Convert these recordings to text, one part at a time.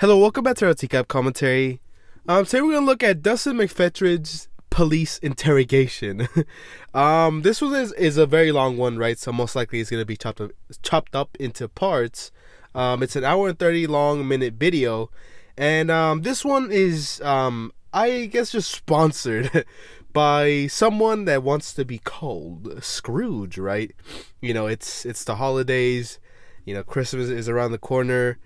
Hello, welcome back to our TCAP commentary. Today we're gonna look at Dustin Mcphetridge's police interrogation. This one is a very long one, right? So most likely it's gonna be chopped up into parts. It's an hour and 30 minute video, and this one is I guess just sponsored by someone that wants to be called Scrooge, right? You know, it's the holidays. You know, Christmas is around the corner.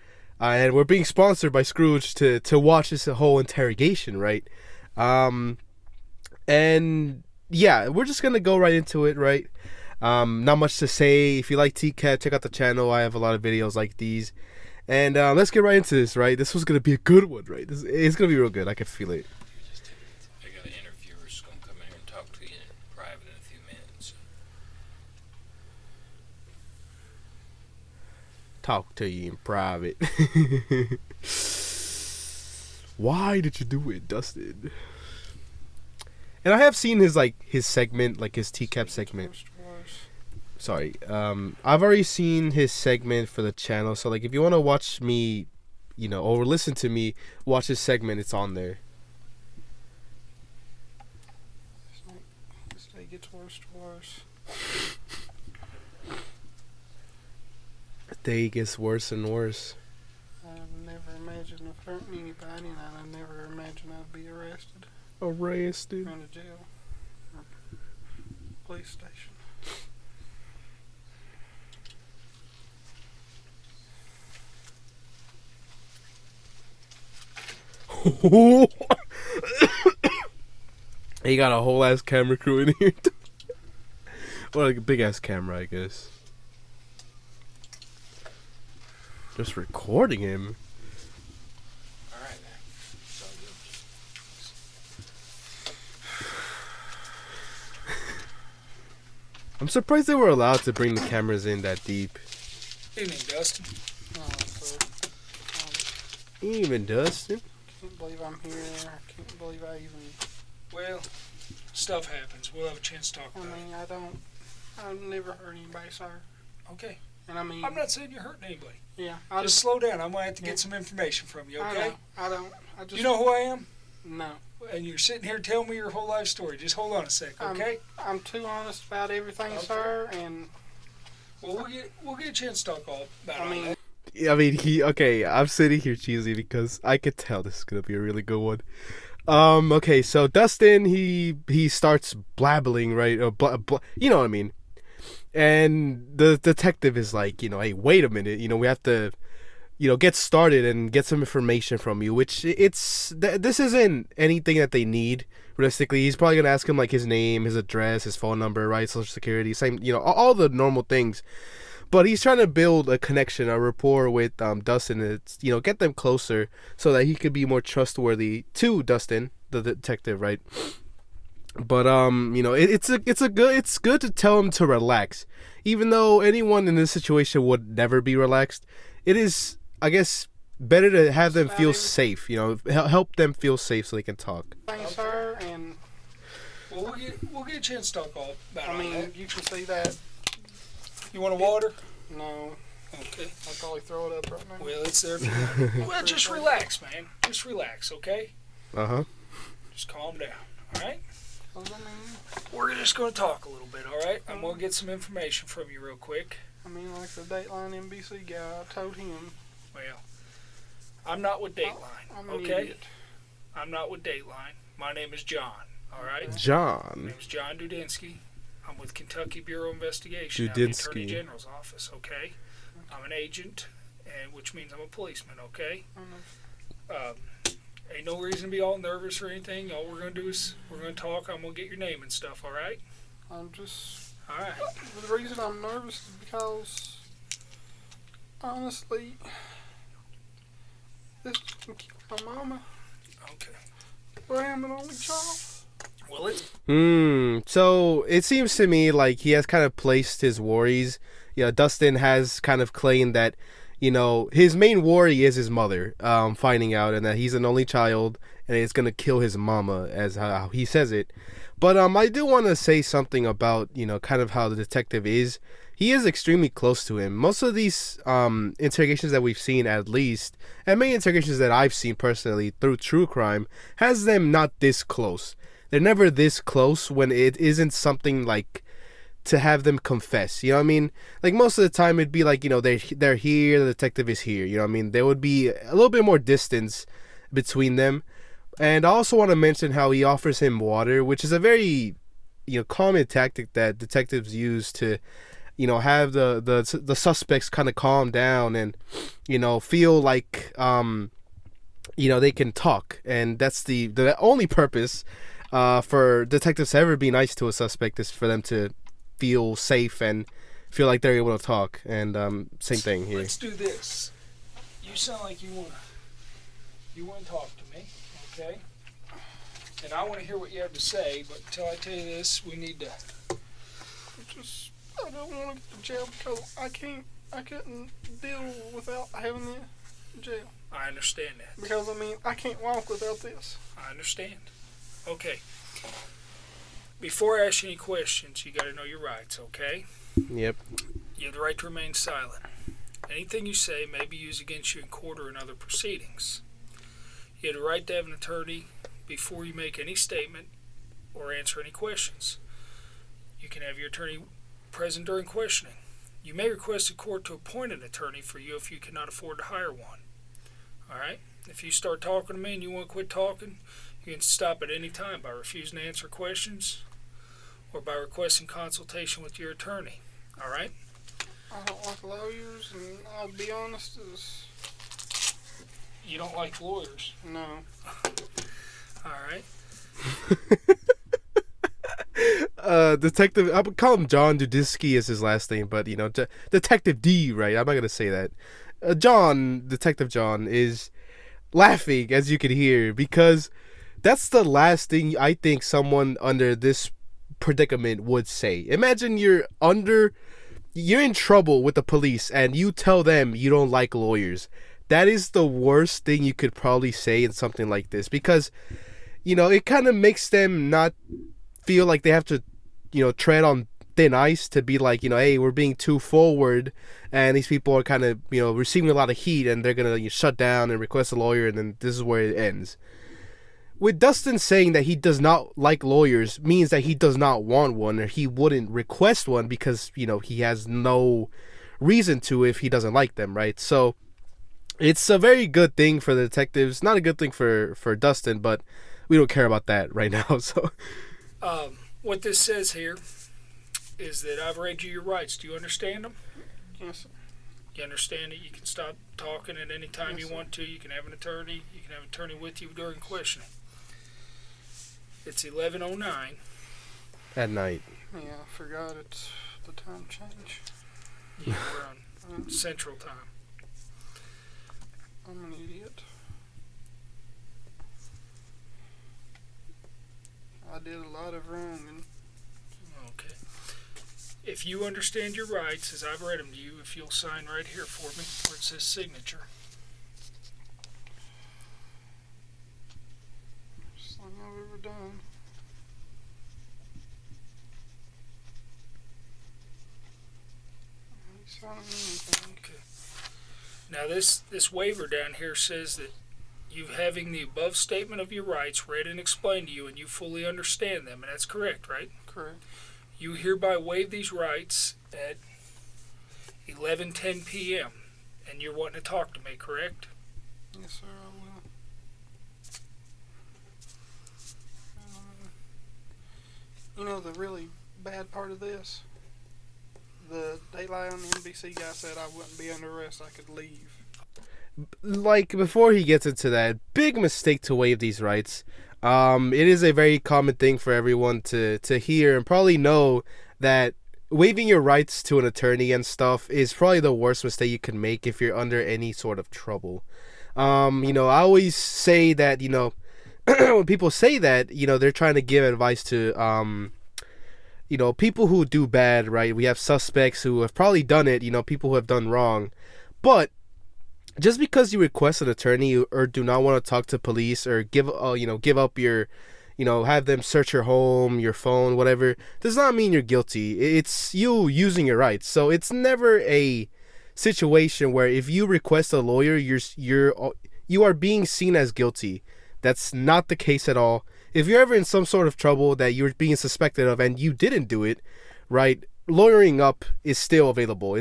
And we're being sponsored by Scrooge to watch this whole interrogation, right? And yeah, we're just gonna go right into it, right? Not much to say. If you like TCAT, check out the channel. I have a lot of videos like these. And let's get right into this, right? This was gonna be a good one, right? It's gonna be real good. I can feel it. I got an interviewer who's gonna come in here and talk to you in private in a few minutes. Talk to you in private. Why did you do it, Dustin? And I have seen his segment, like his TCAP segment. Sorry, I've already seen his segment for the channel. So like, if you want to watch me, you know, or listen to me watch his segment, it's on there. This day gets worse and worse. Day gets worse and worse. I never imagined of hurting anybody, and I never imagined I'd be arrested. Arrested. Or in a jail. Or police station. He got a whole ass camera crew in here. Well, like a big ass camera, I guess. Just recording him. Alright, man. It's all good. I'm surprised they were allowed to bring the cameras in that deep. Evening, Dustin. Oh, so, Even Dustin. can't believe I'm here. I can't believe I even... Well, stuff happens. We'll have a chance to talk I about mean, I've never hurt anybody, sir. it. Okay. And I mean... I'm not saying you're hurting anybody. Yeah, Just slow down. I'm going to have to get some information from you, okay? I don't. I just... You know who I am? No. And you're sitting here telling me your whole life story. Just hold on a sec, okay? I'm too honest about everything, Okay. sir, and... Well, we'll get a chance to talk all about I all mean... that. Okay, I'm sitting here cheesy because I could tell this is gonna be a really good one. Okay, so Dustin, he starts blabbling, right? You know what I mean? And the detective is like, you know, hey, wait a minute, you know, we have to, you know, get started and get some information from you, which this isn't anything that they need. Realistically, he's probably gonna ask him like his name, his address, his phone number, right, social security, same, you know, all the normal things. But he's trying to build a connection, a rapport with Dustin, and it's, you know, get them closer so that he could be more trustworthy to Dustin, the detective, right? But you know, it's good to tell him to relax, even though anyone in this situation would never be relaxed. It is, I guess, better to have them feel safe. You know, help them feel safe so they can talk. Thanks, sir, and... Well, we'll get a chance to talk all about I all mean, that. you can see that. You want a water? No, Okay. I'll probably throw it up right now. Well, it's there. Well, just relax, man. Just relax, okay? Uh-huh. Just calm down, all right? 'Cause, I mean, We're just going to talk a little bit, all right? I'm going to get some information from you real quick. like the Dateline NBC guy, I told him. Well, I'm not with Dateline, I'm an okay? idiot. I'm not with Dateline. My name is John, all right? My John. name is John Dudinsky. I'm with Kentucky Bureau of Investigation out of the Attorney Dudinsky. General's office, okay? I'm an agent, and which means I'm a policeman, okay? Ain't no reason to be all nervous or anything. All we're going to do is we're going to talk. I'm going to get your name and stuff, all right? I'm just... All right. The reason I'm nervous is because, honestly, this can kill my mama. Okay. I am an only child. Well, it's... So it seems to me like he has kind of placed his worries. You know, Dustin has kind of claimed that, you know, his main worry is his mother finding out, and that he's an only child and it's gonna kill his mama, as how he says it. But I do want to say something about, you know, kind of how the detective is. he is extremely close to him. Most of these interrogations that we've seen, at least, and many interrogations that I've seen personally through true crime, has them not this close. They're never this close when it isn't something like to have them confess. You know what I mean? Like most of the time it'd be like, you know, they're here, the detective is here. You know what I mean? There would be a little bit more distance between them. And I also want to mention how he offers him water, which is a very, you know, common tactic that detectives use to, you know, have the suspects kind of calm down and, you know, feel like you know, they can talk. And that's the only purpose for detectives to ever be nice to a suspect is for them to feel safe and feel like they're able to talk. And same thing here. Let's do this. You sound like you wanna talk to me, okay? And I want to hear what you have to say, but until I tell you this, we need to. I don't want to get to jail because I couldn't deal without having the jail. I understand that. Because, I mean, I can't walk without this. I understand. Okay. Before I ask you any questions, you got to know your rights, okay? Yep. You have the right to remain silent. Anything you say may be used against you in court or in other proceedings. You have the right to have an attorney before you make any statement or answer any questions. You can have your attorney present during questioning. You may request a court to appoint an attorney for you if you cannot afford to hire one. Alright? If you start talking to me and you want to quit talking, you can stop at any time by refusing to answer questions or by requesting consultation with your attorney. Alright? I don't like lawyers, and I'll be honest, You don't like lawyers? no. Alright. Detective, I would call him John Dudisky is his last name, but you know, Detective D, right? I'm not gonna say that. Detective John is laughing, as you can hear, because that's the last thing I think someone under this predicament would say. Imagine you're in trouble with the police and you tell them you don't like lawyers. That is the worst thing you could probably say in something like this, because, you know, it kind of makes them not feel like they have to, you know, tread on thin ice to be like, you know, hey, we're being too forward and these people are kind of, you know, receiving a lot of heat and they're going to shut down and request a lawyer, and then this is where it ends. With Dustin saying that he does not like lawyers means that he does not want one, or he wouldn't request one because, you know, he has no reason to if he doesn't like them, right? So it's a very good thing for the detectives, not a good thing for Dustin, but we don't care about that right now. So what this says here is that I've read you your rights. Do you understand them? Yes, sir. You understand it? You can stop talking at any time Yes, you sir. want to. You can have an attorney. You can have an attorney with you during questioning. It's 11:09. at night. Yeah, I forgot it's the time change. Yeah, we're on Central Time. I'm an idiot. I did a lot of wrong, and Okay. If you understand your rights, as I've read them to you, if you'll sign right here for me, where it says signature. first thing I've ever done. I ain't signing anything. Okay. Now this waiver down here says that you having the above statement of your rights read and explained to you, and you fully understand them, and that's correct, right? Correct. You hereby waive these rights at 11:10 p.m. and you're wanting to talk to me, correct? Yes, sir, I will. You know the really bad part of this? The Daylight on the NBC guy said I wouldn't be under arrest, I could leave. Like, before he gets into that, big mistake to waive these rights. It is a very common thing for everyone to hear and probably know that waiving your rights to an attorney and stuff is probably the worst mistake you can make if you're under any sort of trouble. You know, I always say that, you know, when people say that, you know, they're trying to give advice to, you know, people who do bad, right? We have suspects who have probably done it, you know, people who have done wrong. But just because you request an attorney or do not want to talk to police or give up your have them search your home, your phone, whatever, does not mean you're guilty. It's you using your rights. So it's never a situation where if you request a lawyer, you are being seen as guilty. That's not the case at all. If you're ever in some sort of trouble that you're being suspected of and you didn't do it, right? Lawyering up is still available.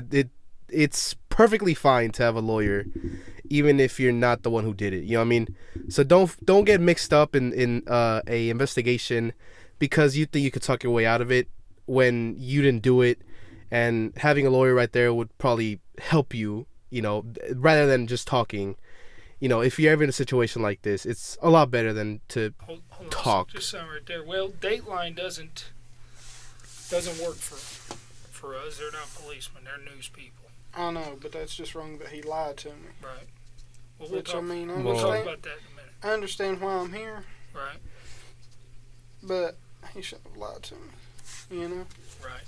It's perfectly fine to have a lawyer, even if you're not the one who did it. You know what I mean? So don't get mixed up in a investigation because you think you could talk your way out of it when you didn't do it, and having a lawyer right there would probably help you. Rather than just talking. If you're ever in a situation like this, it's a lot better than to Hold talk. on, just something right there. Well, Dateline doesn't work for us. They're not policemen. They're news people. I know, but that's just wrong that he lied to me. Right. Well, Which, I mean, we'll talk about that in a minute. I understand why I'm here, Right. but he shouldn't have lied to me. Right.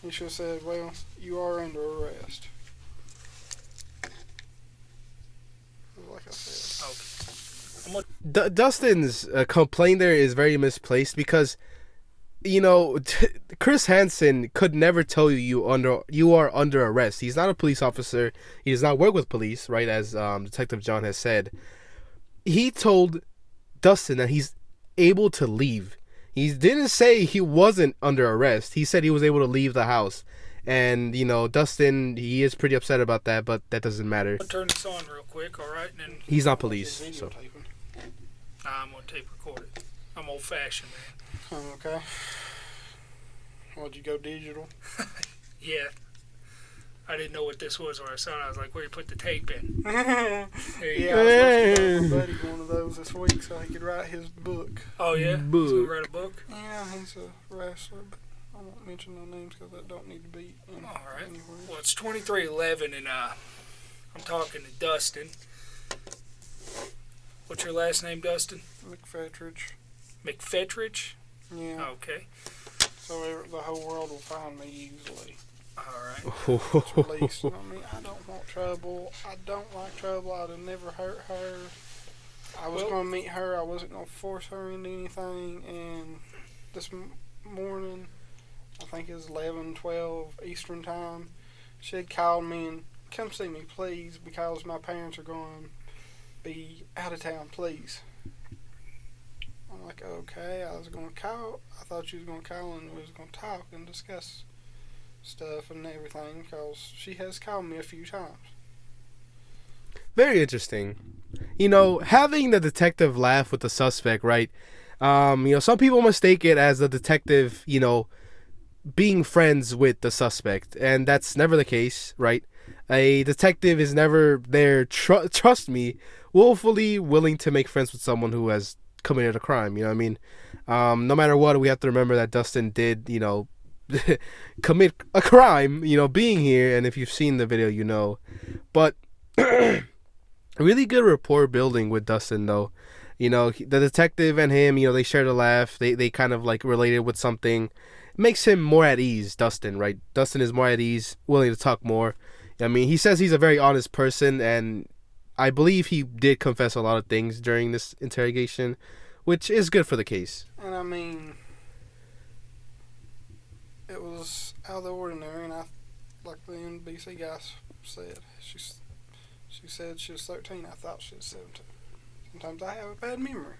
He should have said, well, you are under arrest. Like I said. Okay. Dustin's complaint there is very misplaced because, Chris Hansen could never tell you are under arrest. He's not a police officer. He does not work with police, right? As Detective John has said. He told Dustin that he's able to leave. He didn't say he wasn't under arrest. He said he was able to leave the house. And, Dustin, he is pretty upset about that, but that doesn't matter. I'll turn this on real quick, all right? And then He's not police, so. I'm going to tape record it. I'm old-fashioned, man. Oh, okay. Why'd you go digital? Yeah. I didn't know what this was when I saw it. I was like, where you put the tape in? Yeah, There you I go. was supposed to give my buddy one of those this week so he could write his book. Oh, yeah? Book. He's going to write a book? Yeah, he's a wrestler, but I won't mention no names because that don't need to be All right. anywhere. Well, it's 23:11, and I'm talking to Dustin. What's your last name, Dustin? Mcphetridge. Mcphetridge? Yeah. Okay. So the whole world will find me easily. All right. At least, I mean, I don't want trouble. I don't like trouble. I'd have never hurt her. I was going to meet her. I wasn't going to force her into anything. And this morning, I think it was 11:12 Eastern time, she had called me and, come see me, please, because my parents are going to be out of town, please. I'm like, okay. I was going to call. I thought she was going to call and we was going to talk and discuss stuff and everything because she has called me a few times. Very interesting. Having the detective laugh with the suspect, right? Some people mistake it as the detective, being friends with the suspect, and that's never the case, right? A detective is never there, trust me, willfully willing to make friends with someone who has committed a crime, you know what I mean? No matter what, we have to remember that Dustin did, commit a crime, being here, and if you've seen the video, But really good rapport building with Dustin, though. The detective and him, they shared a laugh. They kind of like related with something. It makes him more at ease, Dustin, right? Dustin is more at ease, willing to talk more. I mean, he says he's a very honest person, and I believe he did confess a lot of things during this interrogation, which is good for the case. And I mean, it was out of the ordinary, and like the NBC guy said, she said she was 13. I thought she was 17. Sometimes I have a bad memory.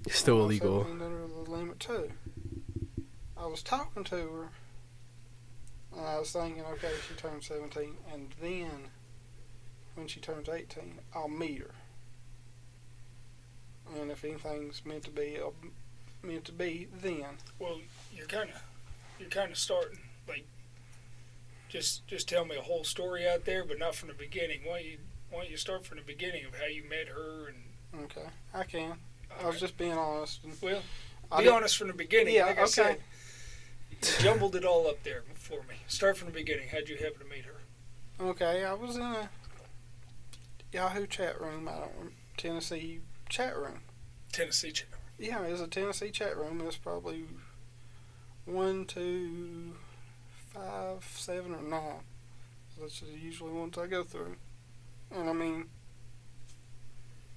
It's still I'm illegal. also under the limit too. I was talking to her, and I was thinking, okay, she turned 17, and then when she turns 18, I'll meet her. And if anything's meant to be, then. Well, you're kind of starting, like, just tell me a whole story out there, but not from the beginning. Why don't you start from the beginning of how you met her? And Okay, I can. I was just being honest. And well, I be honest from the beginning. Yeah, like I okay. said, you jumbled it all up there for me. Start from the beginning. How'd you happen to meet her? Okay, I was in a Yahoo chat room. Tennessee chat room. Tennessee chat. Yeah, it was a Tennessee chat room. It was probably 1, 2, 5, 7, or 9. That's usually ones I go through. And I mean,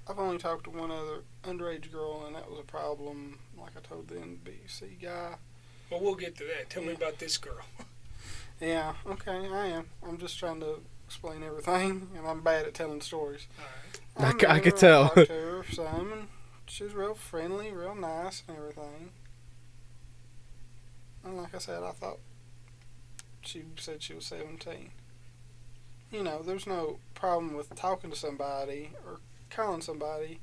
I've only talked to one other underage girl, and that was a problem. Like I told the NBC guy. Well, we'll get to that. Tell me about this girl. Yeah, okay, I am. I'm just trying to explain everything, and I'm bad at telling stories. All right. I could tell. I talked to her some, and she was real friendly, real nice, and everything. And like I said, I thought she said she was 17. You know, there's no problem with talking to somebody or calling somebody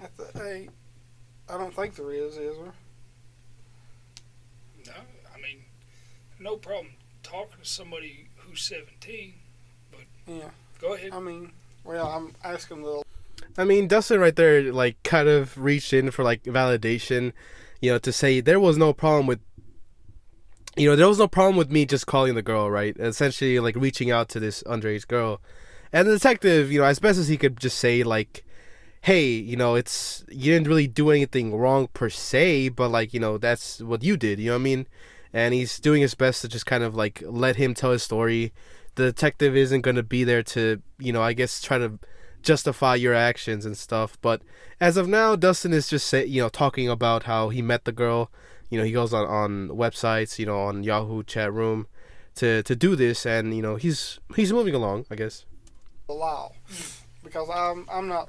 at the age. I don't think there is there? No, I mean, no problem talking to somebody who's 17, but Yeah. go ahead. I mean, well, I'm asking the. I mean, Dustin right there, like, kind of reached in for, like, validation, to say there was no problem with, there was no problem with me just calling the girl, right? Essentially, like, reaching out to this underage girl. And the detective, as best as he could just say, like, hey, you didn't really do anything wrong per se, but, like, that's what you did, you know what I mean? And he's doing his best to just kind of, like, let him tell his story. The detective isn't going to be there to, I guess, try to justify your actions and stuff. But as of now, Dustin is just, talking about how he met the girl. He goes on websites, on Yahoo chat room to do this. And, he's moving along, I guess. The law. Because I'm not.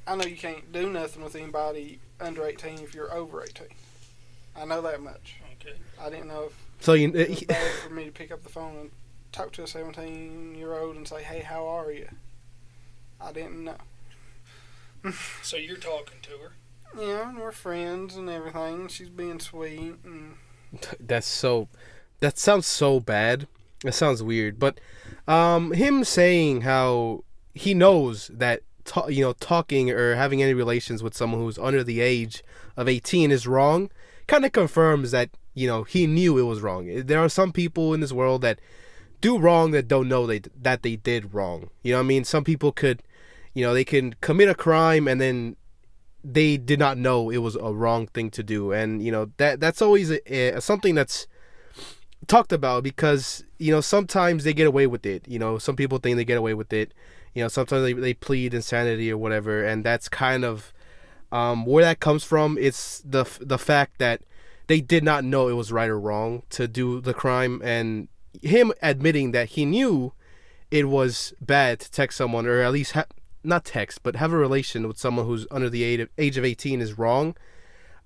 I know you can't do nothing with anybody under 18 if you're over 18. I know that much. Okay. I didn't know if So it was bad for me to pick up the phone and talk to a 17-year-old and say, hey, how are you? I didn't know. So you're talking to her. Yeah, and we're friends and everything. She's being sweet. And that sounds so bad. That sounds weird. But him saying how he knows that talking or having any relations with someone who's under the age of 18 is wrong kind of confirms that he knew it was wrong. There are some people in this world that do wrong that don't know that they did wrong. You know what I mean? Some people could, they can commit a crime and then they did not know it was a wrong thing to do. And, that's always something that's talked about because, sometimes they get away with it. Some people think they get away with it. Sometimes they plead insanity or whatever. And that's kind of where that comes from. It's the fact that they did not know it was right or wrong to do the crime, and him admitting that he knew it was bad to text someone, or at least not text, but have a relation with someone who's under the age of 18 is wrong.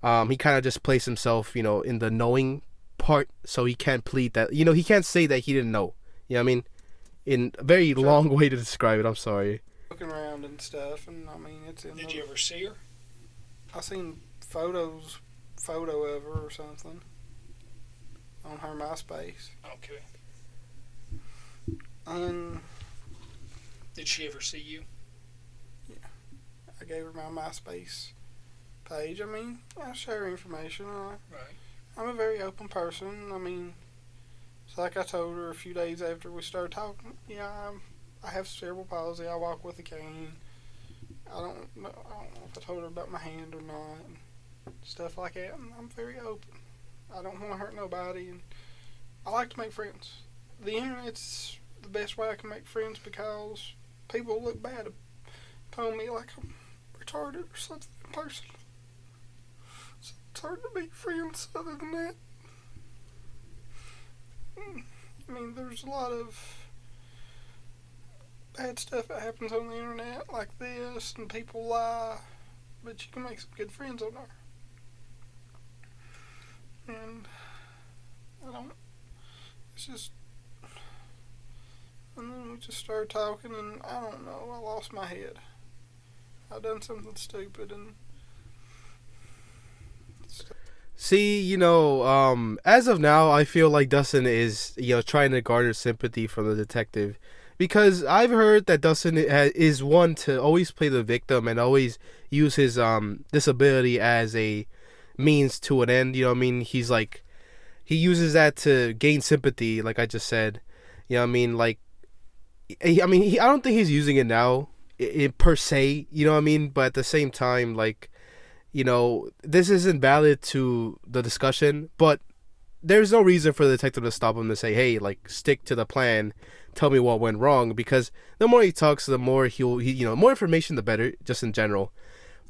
He kind of just placed himself, in the knowing part, so he can't plead that. He can't say that he didn't know. You know what I mean? In a very long way to describe it. I'm sorry. looking around and stuff, and I mean, it's in. Did you ever see her? I seen photo of her or something on her MySpace. Okay. And Did she ever see you? I gave her my MySpace page. I mean, I share information. Right. I'm a very open person. I mean, it's like I told her a few days after we started talking. Yeah, I have cerebral palsy. I walk with a cane. I don't know if I told her about my hand or not. And stuff like that. And I'm very open. I don't want to hurt nobody. And I like to make friends. The internet's the best way I can make friends because people look bad upon me like I'm retarded or something in person. So it's hard to make friends other than that. I mean, there's a lot of bad stuff that happens on the internet like this, and people lie, but you can make some good friends on there. And it's just, and then we just started talking, and I don't know, I lost my head. I done something stupid, and See, as of now, I feel like Dustin is, trying to garner sympathy from the detective. Because I've heard that Dustin is one to always play the victim and always use his disability as a means to an end. You know what I mean? He's like, he uses that to gain sympathy, like I just said. You know what I mean? Like, I don't think he's using it now, per se. You know what I mean? But at the same time, like, this isn't valid to the discussion, but there's no reason for the detective to stop him to say, hey, like, stick to the plan. tell me what went wrong, because the more he talks, the more more information, the better, just in general.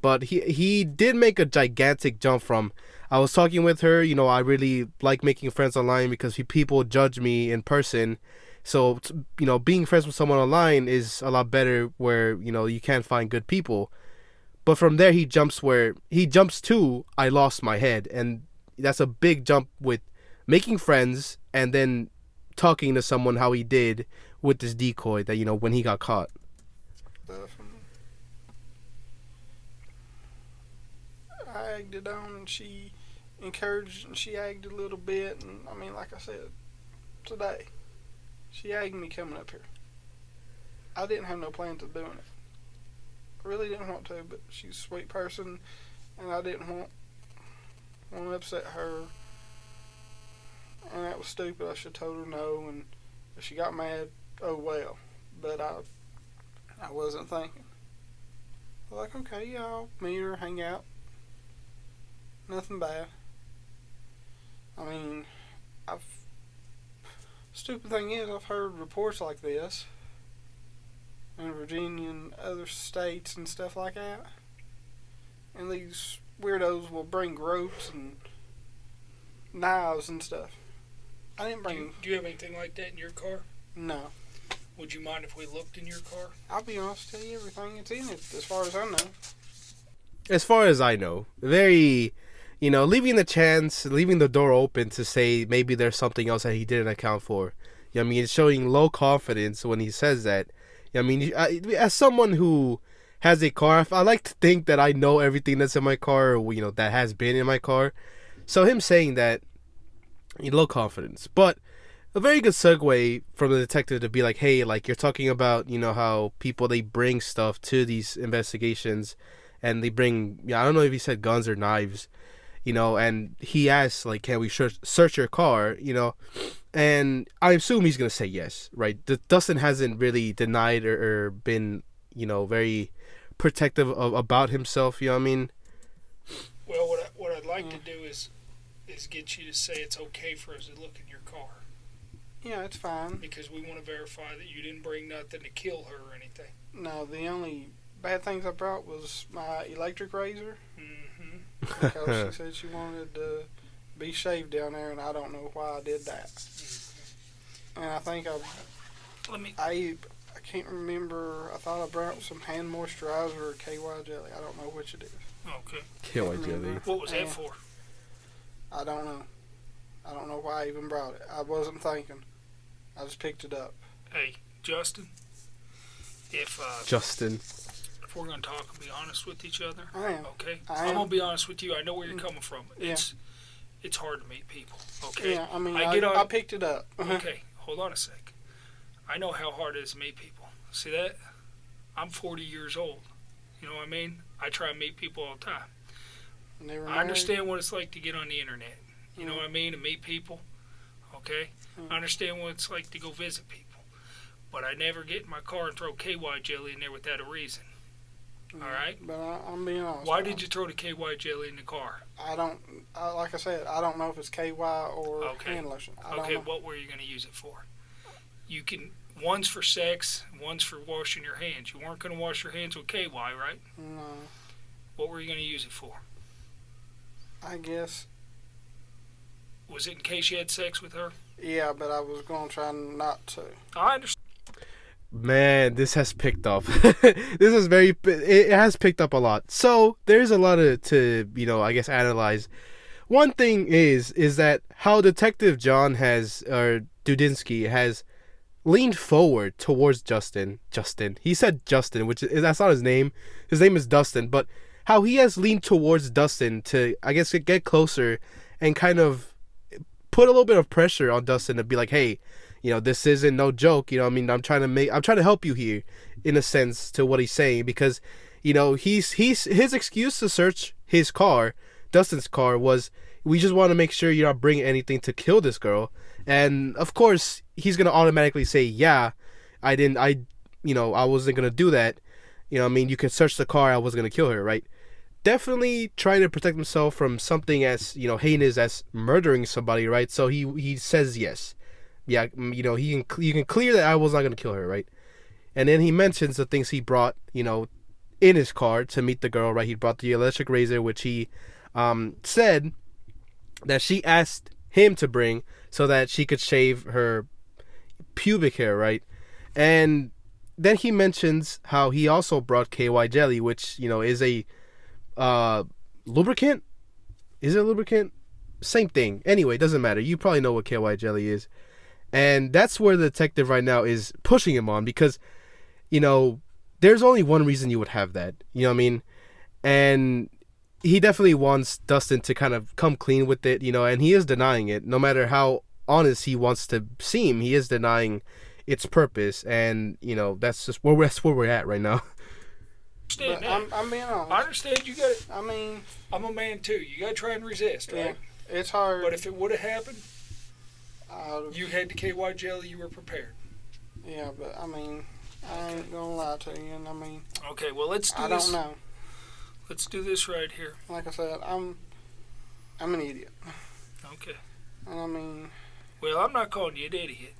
But he did make a gigantic jump from, I was talking with her, I really like making friends online because people judge me in person. So, being friends with someone online is a lot better where, you can't find good people. But from there, he jumps to, I lost my head. And that's a big jump with making friends and then talking to someone how he did with this decoy that, when he got caught. Definitely. I egged it on, and she encouraged, and she egged a little bit. And I mean, like I said, today, she egged me coming up here. I didn't have no plans of doing it. I really didn't want to, but she's a sweet person, and I didn't want to upset her. And that was stupid. I should have told her no, and if she got mad, oh well. But I wasn't thinking. Like, okay, yeah, I'll meet her, hang out. Nothing bad. I mean, stupid thing is, I've heard reports like this in Virginia and other states and stuff like that. And these weirdos will bring ropes and knives and stuff. I didn't bring... Do you have anything like that in your car? No. Would you mind if we looked in your car? I'll be honest, tell you everything that's in it, as far as I know. As far as I know, very, leaving the door open to say maybe there's something else that he didn't account for. It's showing low confidence when he says that. As someone who has a car, I like to think that I know everything that's in my car, or, that has been in my car. So him saying that, low confidence. But a very good segue from the detective to be like, hey, like, you're talking about, how people, they bring stuff to these investigations, and they bring, I don't know if he said guns or knives, and he asks, like, can we search your car, and I assume he's going to say yes, right? Dustin hasn't really denied or been, very protective about himself, you know what I mean? Well, what I'd like to do is get you to say it's okay for us to look in your car. Yeah, it's fine. Because we want to verify that you didn't bring nothing to kill her or anything. No, the only bad things I brought was my electric razor. Mm-hmm. Because she said she wanted to be shaved down there, and I don't know why I did that. Mm-hmm. And I think I can't remember. I thought I brought some hand moisturizer or KY jelly. I don't know which it is. Okay. KY jelly. What was that for? I don't know. I don't know why I even brought it. I wasn't thinking. I just picked it up. Hey, Justin. If we're going to talk and be honest with each other, I am. Okay? I'm going to be honest with you. I know where you're coming from. Yeah. It's hard to meet people. Okay? Yeah, I picked it up. Okay, hold on a sec. I know how hard it is to meet people. See that? I'm 40 years old. You know what I mean? I try and meet people all the time. I understand what it's like to get on the internet. You know what I mean? To meet people. Okay? I understand what it's like to go visit people. But I never get in my car and throw KY jelly in there without a reason. All right? But I'm being honest. Why did you throw the KY jelly in the car? Like I said, I don't know if it's KY or hand lotion. I don't know. What were you going to use it for? One's for sex, one's for washing your hands. You weren't going to wash your hands with KY, right? No. What were you going to use it for? I guess. Was it in case you had sex with her? Yeah, but I was going to try not to. I understand. Man, this has picked up. It has picked up a lot. So there's a lot to I guess analyze. One thing is that how Detective John Dudinsky has leaned forward towards Justin. He said Justin, that's not his name. His name is Dustin, but how he has leaned towards Dustin to, I guess, get closer and kind of put a little bit of pressure on Dustin to be like, hey, this isn't no joke. I'm trying to help you here, in a sense, to what he's saying, because, his excuse to search his car, Dustin's car, was, we just want to make sure you're not bringing anything to kill this girl. And of course, he's gonna automatically say, yeah, I wasn't gonna do that. You could search the car, I was gonna kill her, right? Definitely trying to protect himself from something as heinous as murdering somebody, right? So he says yes. yeah, you can clear that I was not gonna kill her, right? And then he mentions the things he brought, in his car to meet the girl, right? He brought the electric razor, which he said that she asked him to bring so that she could shave her pubic hair, right? And then he mentions how he also brought KY jelly, which, is a lubricant. Is it a lubricant? Same thing. Anyway, it doesn't matter. You probably know what KY jelly is. And that's where the detective right now is pushing him on because, there's only one reason you would have that. You know what I mean? And he definitely wants Dustin to kind of come clean with it, and he is denying it. No matter how honest he wants to seem, he is denying its purpose. And, that's just where we're at right now. But I'm being honest. I understand you got it. I mean, I'm a man too. You got to try and resist, right? Yeah, it's hard. But if it would have happened, you had the KY jelly, you were prepared. Yeah, but I mean, I ain't gonna lie to you, and I mean. Okay, well let's do this. I don't know. Let's do this right here. Like I said, I'm an idiot. Okay. And I mean. Well, I'm not calling you an idiot,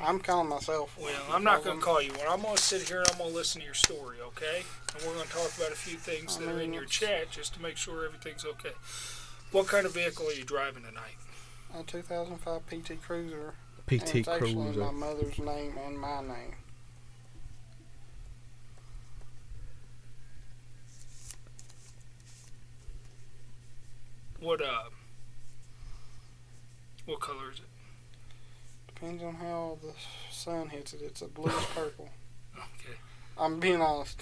I'm calling myself one. Well, I'm not going to call you one. I'm going to sit here and I'm going to listen to your story, okay? And we're going to talk about a few things that are in your chat just to make sure everything's okay. What kind of vehicle are you driving tonight? A 2005 PT Cruiser. PT and it's actually Cruiser. my mother's name and my name. What color is it? Depends on how the sun hits it. It's a bluish purple. Okay. I'm being honest.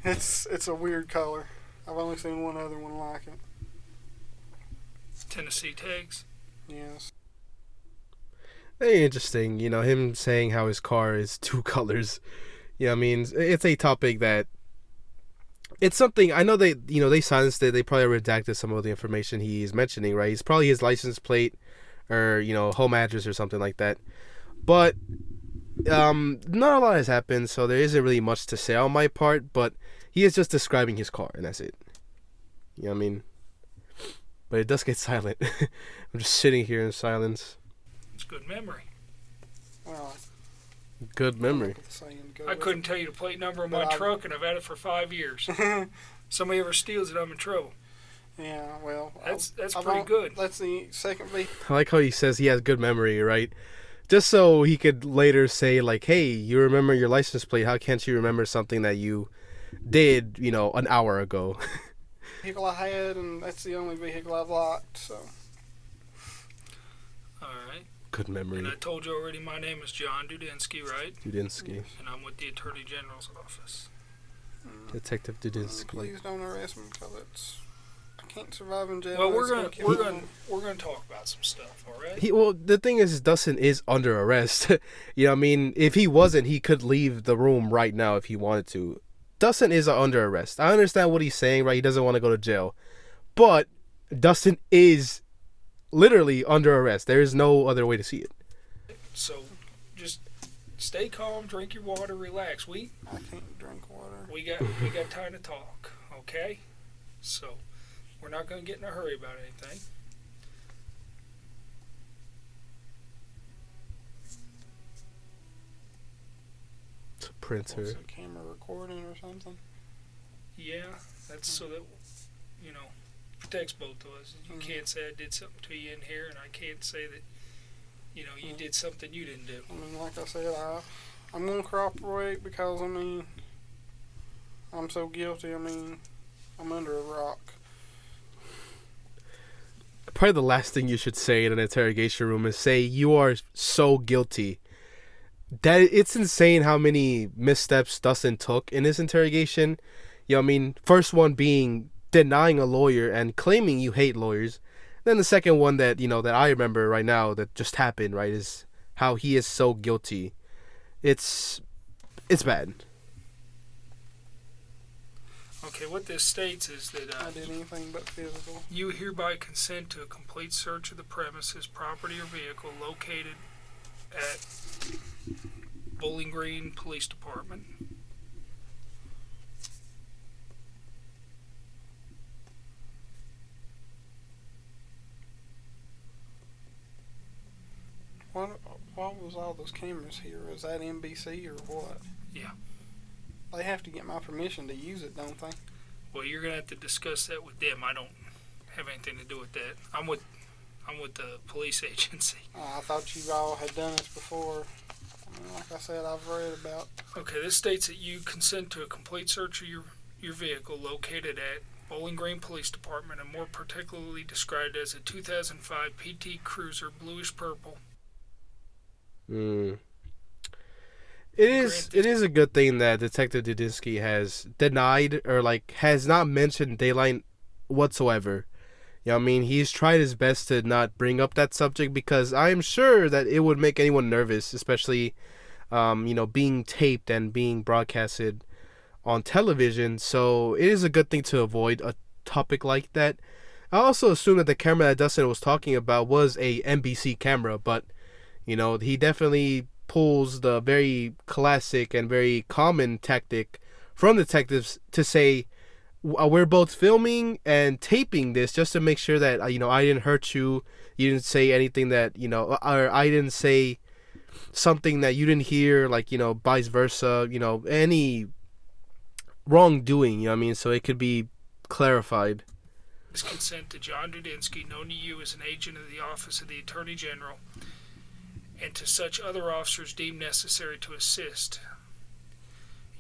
It's a weird color. I've only seen one other one like it. Tennessee tags? Yes. Very interesting, him saying how his car is two colors. I mean, it's a topic that it's something I know they silenced it. They probably redacted some of the information he's mentioning, right? It's probably his license plate or, home address or something like that. But not a lot has happened, so there isn't really much to say on my part, but he is just describing his car, and that's it. You know what I mean? But it does get silent. I'm just sitting here in silence. It's good memory. Well, good memory. I couldn't tell you the plate number of my truck, and I've had it for 5 years. Somebody ever steals it, I'm in trouble. Yeah, well, that's pretty good. That's the second week. I like how he says he has good memory, right? Just so he could later say, like, hey, you remember your license plate. How can't you remember something that you did, an hour ago? Vehicle I had, and that's the only vehicle I've locked, so. All right. Good memory. And I told you already my name is John Dudinsky, right? Dudinsky. And I'm with the Attorney General's office. Detective Dudinsky. Please don't arrest me because I can't survive in jail. Well, we're gonna talk about some stuff, all right? The thing is, Dustin is under arrest. I mean, if he wasn't, he could leave the room right now if he wanted to. Dustin is under arrest. I understand what he's saying, right? He doesn't want to go to jail, but Dustin is literally under arrest. There is no other way to see it. So, just stay calm, drink your water, relax. I can't drink water. We got time to talk, okay? So, we're not going to get in a hurry about anything. It's a printer. What's a camera recording or something? Yeah, that's so that, protects both of us. You can't say I did something to you in here, and I can't say that, you did something you didn't do. I mean, like I said, I'm going to cooperate because, I'm so guilty. I'm under a rock. Probably the last thing you should say in an interrogation room is say you are so guilty. That it's insane how many missteps Dustin took in his interrogation. First one being denying a lawyer and claiming you hate lawyers. Then the second one that that I remember right now that just happened, right, is how he is so guilty. It's bad. Okay, what this states is that I did anything but physical. You hereby consent to a complete search of the premises, property, or vehicle located at Bowling Green Police Department. Why what was all those cameras here? Was that NBC or what? Yeah. They have to get my permission to use it, don't they? Well, you're gonna have to discuss that with them. I don't have anything to do with that. I'm with the police agency. I thought you all had done this before. Like I said, I've read about. Okay, this states that you consent to a complete search of your vehicle located at Bowling Green Police Department, and more particularly described as a 2005 PT Cruiser, bluish purple. It is a good thing that Detective Dudinsky has denied or has not mentioned daylight whatsoever. You know what I mean? He's tried his best to not bring up that subject because I'm sure that it would make anyone nervous, especially being taped and being broadcasted on television. So it is a good thing to avoid a topic like that. I also assume that the camera that Dustin was talking about was a NBC camera, but he definitely pulls the very classic and very common tactic from detectives to say, we're both filming and taping this just to make sure that I didn't hurt you, you didn't say anything that or I didn't say something that you didn't hear, vice versa, any wrongdoing, so it could be clarified. This consent to John Dudinsky, known to you as an agent of the Office of the Attorney General, and to such other officers deemed necessary to assist.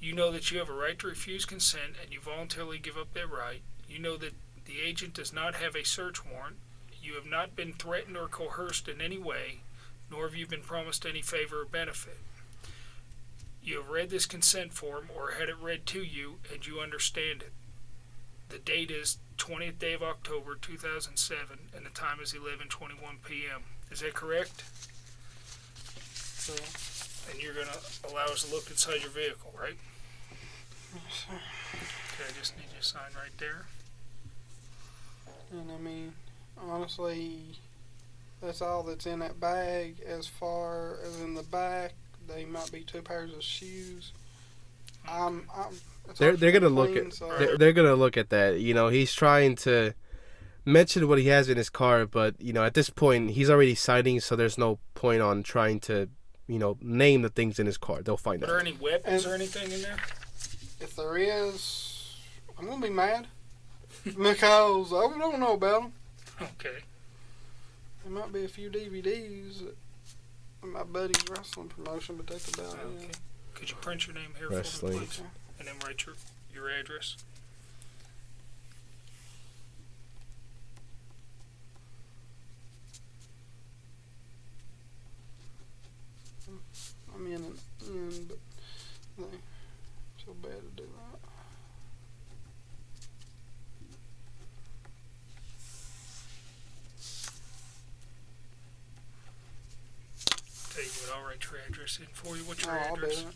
You know that you have a right to refuse consent, and you voluntarily give up that right. You know that the agent does not have a search warrant. You have not been threatened or coerced in any way, nor have you been promised any favor or benefit. You have read this consent form or had it read to you, and you understand it. The date is 20th day of October 2007, and the time is 11:21 p.m. Is that correct? So, and you're going to allow us to look inside your vehicle, right? yes, sir. Okay, I just need you to sign right there. And I mean, honestly, that's all that's in that bag. As far as in the back, they might be 2 pairs of shoes. They're gonna look at they're gonna look at that. He's trying to mention what he has in his car, but at this point he's already signing, so there's no point on trying to name the things in his car. They'll find out. Are there any weapons or anything in there? If there is, I'm gonna be mad because I don't know about them. Okay. There might be a few DVDs at my buddy's wrestling promotion, but that's about Okay. it. Could you print your name here Wrestling. for me, please? And then write your address. I'm in but they so bad to do that. Tell you what, I'll write your address in for you. What's your I'll do address? it.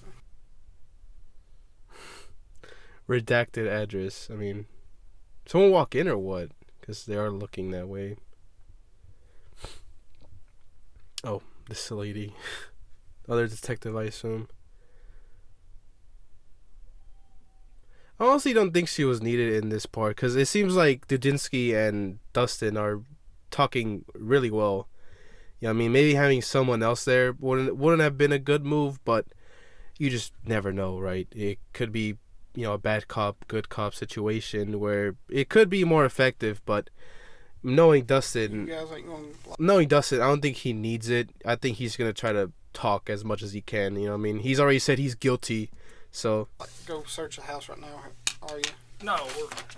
Redacted address. I mean, someone walk in or what? Because they are looking that way. Oh, this lady. Other detective, I assume. I honestly don't think she was needed in this part because it seems like Dudinsky and Dustin are talking really well. I mean, maybe having someone else there wouldn't have been a good move, but you just never know, right? It could be a bad cop, good cop situation where it could be more effective, but knowing Dustin, You guys ain't gonna I don't think he needs it. I think he's going to try to talk as much as he can, I mean? He's already said he's guilty, so... go search the house right now, are you? No,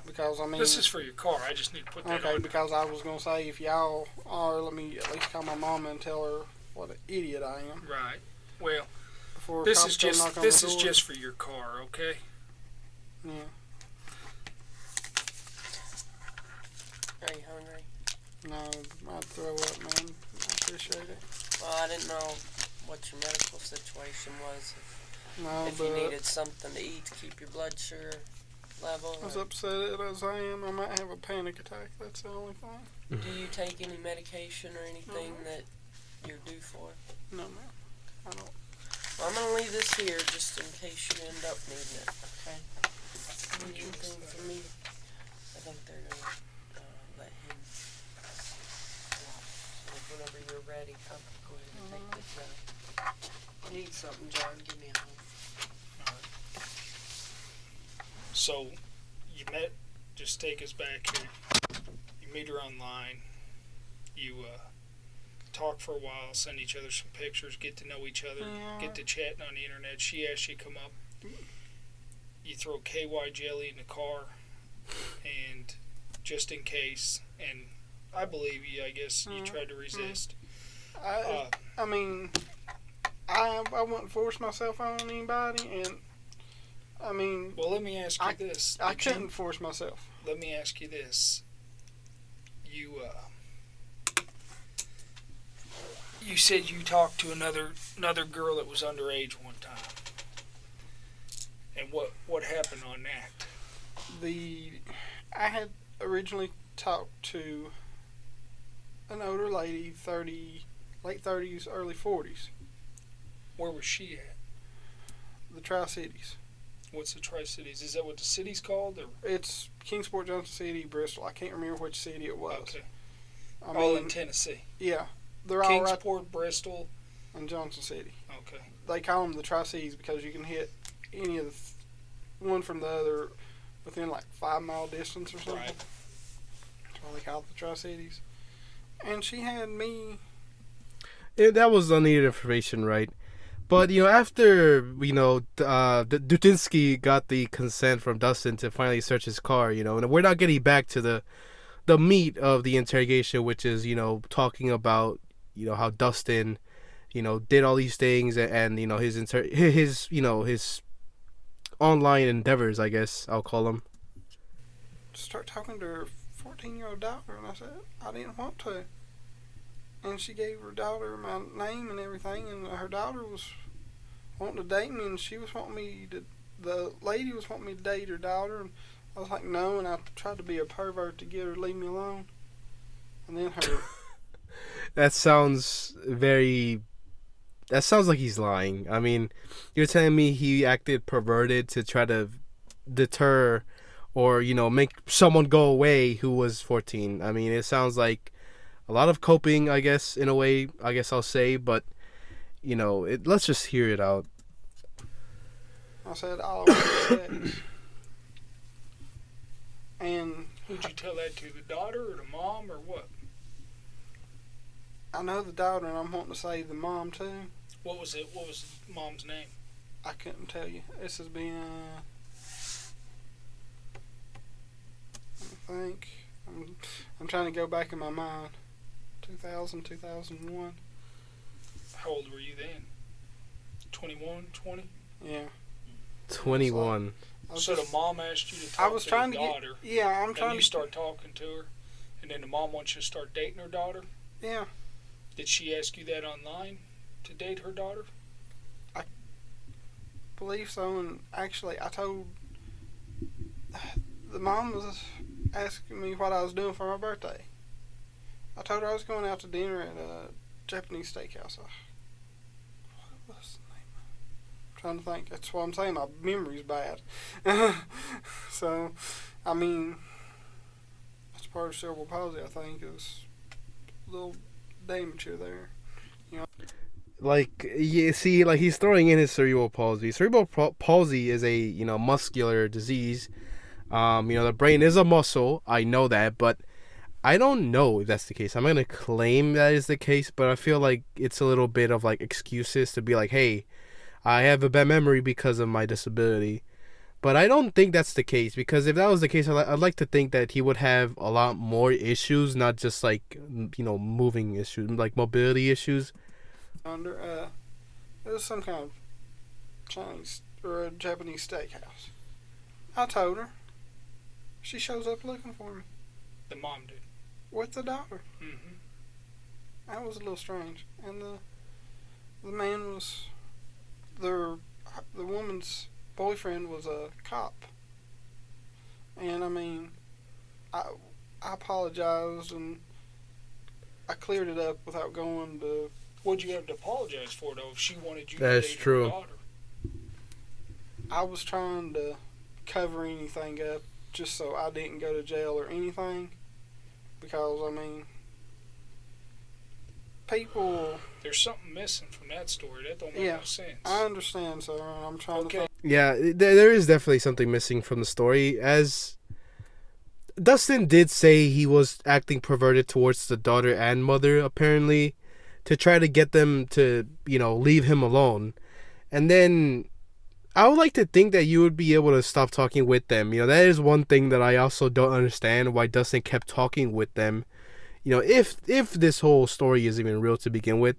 Because, I mean... this is for your car. I just need to put that Okay, on. because I was gonna say, if y'all are, let me at least call my mama and tell her what an idiot I am. Right. Well, Before this cops is come just knock on this the is door. just for your car, okay? Yeah. Are you hungry? No, I'd throw up, man. I appreciate it. Well, I didn't know what your medical situation was. No, If but you needed something to eat to keep your blood sugar level. as or- upset as I am, I might have a panic attack. That's the only thing. Do you take any medication or anything that you're due for? No, man. I don't. Well, I'm gonna leave this here just in case you end up needing it. Okay. Need anything from me? I think they're gonna let him. So whenever you're ready, I'll go ahead and take this out. need something, John. Give me a hug. So, you met, just take us back here. You meet her online. You talk for a while, send each other some pictures, get to know each other, get to chatting on the internet. She asks you to come up. You throw KY jelly in the car, and just in case, and I believe you, I guess you tried to resist. I mean, I wouldn't force myself on anybody, and I mean... Well, let me ask you this. I couldn't force myself. Let me ask you this. You said you talked to another girl that was underage one time. And what happened on that? I had originally talked to an older lady, late 30s, early 40s. Where was she at? The Tri-Cities. What's the Tri-Cities? Is that what the city's called? Or? It's Kingsport, Johnson City, Bristol. I can't remember which city it was. Okay. I all mean, in Tennessee. Yeah. They're all Kingsport, Bristol, and Johnson City. Okay. They call them the Tri-Cities because you can hit any of one from the other within like 5 mile distance or something. Right. That's why they call it the Tri-Cities. And she had me. Yeah, that was unneeded information, right? But, after, Dutinsky got the consent from Dustin to finally search his car, and we're not getting back to the meat of the interrogation, which is, talking about, how Dustin, did all these things and his online endeavors, I guess I'll call them. Start talking to her 14-year-old daughter, and I said I didn't want to. And she gave her daughter my name and everything, and her daughter was wanting to date me, and she was wanting me to. The lady was wanting me to date her daughter, and I was like, no, and I tried to be a pervert to get her to leave me alone. And then her. That sounds like he's lying. I mean, you're telling me he acted perverted to try to deter or, make someone go away who was 14. I mean, it sounds like a lot of coping, I guess, in a way, I guess I'll say, but, let's just hear it out. I said, all I want is sex. And who'd you tell that to? The daughter or the mom or what? I know the daughter, and I'm wanting to say the mom too. What was it? What was the mom's name? I couldn't tell you. This has been, I think, I'm trying to go back in my mind. 2000, 2001. How old were you then? 21, 20? Yeah. 21. So the mom asked you to talk to the daughter. I'm trying to. You start talking to her, and then the mom wants you to start dating her daughter? Yeah. Did she ask you that online to date her daughter? I believe so, and actually I told the mom was asking me what I was doing for my birthday. I told her I was going out to dinner at a Japanese steakhouse. What was the name? I'm trying to think. That's what I'm saying. My memory's bad. So, I mean, that's part of cerebral palsy, I think, is a little damage there. Like, you see, like, he's throwing in his cerebral palsy. Cerebral palsy is a, muscular disease. The brain is a muscle. I know that, but I don't know if that's the case. I'm going to claim that is the case, but I feel like it's a little bit of, like, excuses to be like, hey, I have a bad memory because of my disability. But I don't think that's the case, because if that was the case, I'd like to think that he would have a lot more issues, not just, like, moving issues, like mobility issues. It was some kind of Chinese or a Japanese steakhouse. I told her. She shows up looking for me. The mom did. With the daughter. Mm-hmm. That was a little strange. And the man was the woman's boyfriend was a cop. And I mean, I apologized and I cleared it up without going to. What'd you have to apologize for, though, if she wanted you That's to date true. her daughter? I was trying to cover anything up just so I didn't go to jail or anything. Because, I mean, people. There's something missing from that story. That don't make Yeah, no sense. I understand, sir. And I'm trying to Okay. think. Yeah, there is definitely something missing from the story. As Dustin did say, he was acting perverted towards the daughter and mother, apparently, to try to get them to, leave him alone. And then I would like to think that you would be able to stop talking with them. That is one thing that I also don't understand, why Dustin kept talking with them. If this whole story is even real to begin with,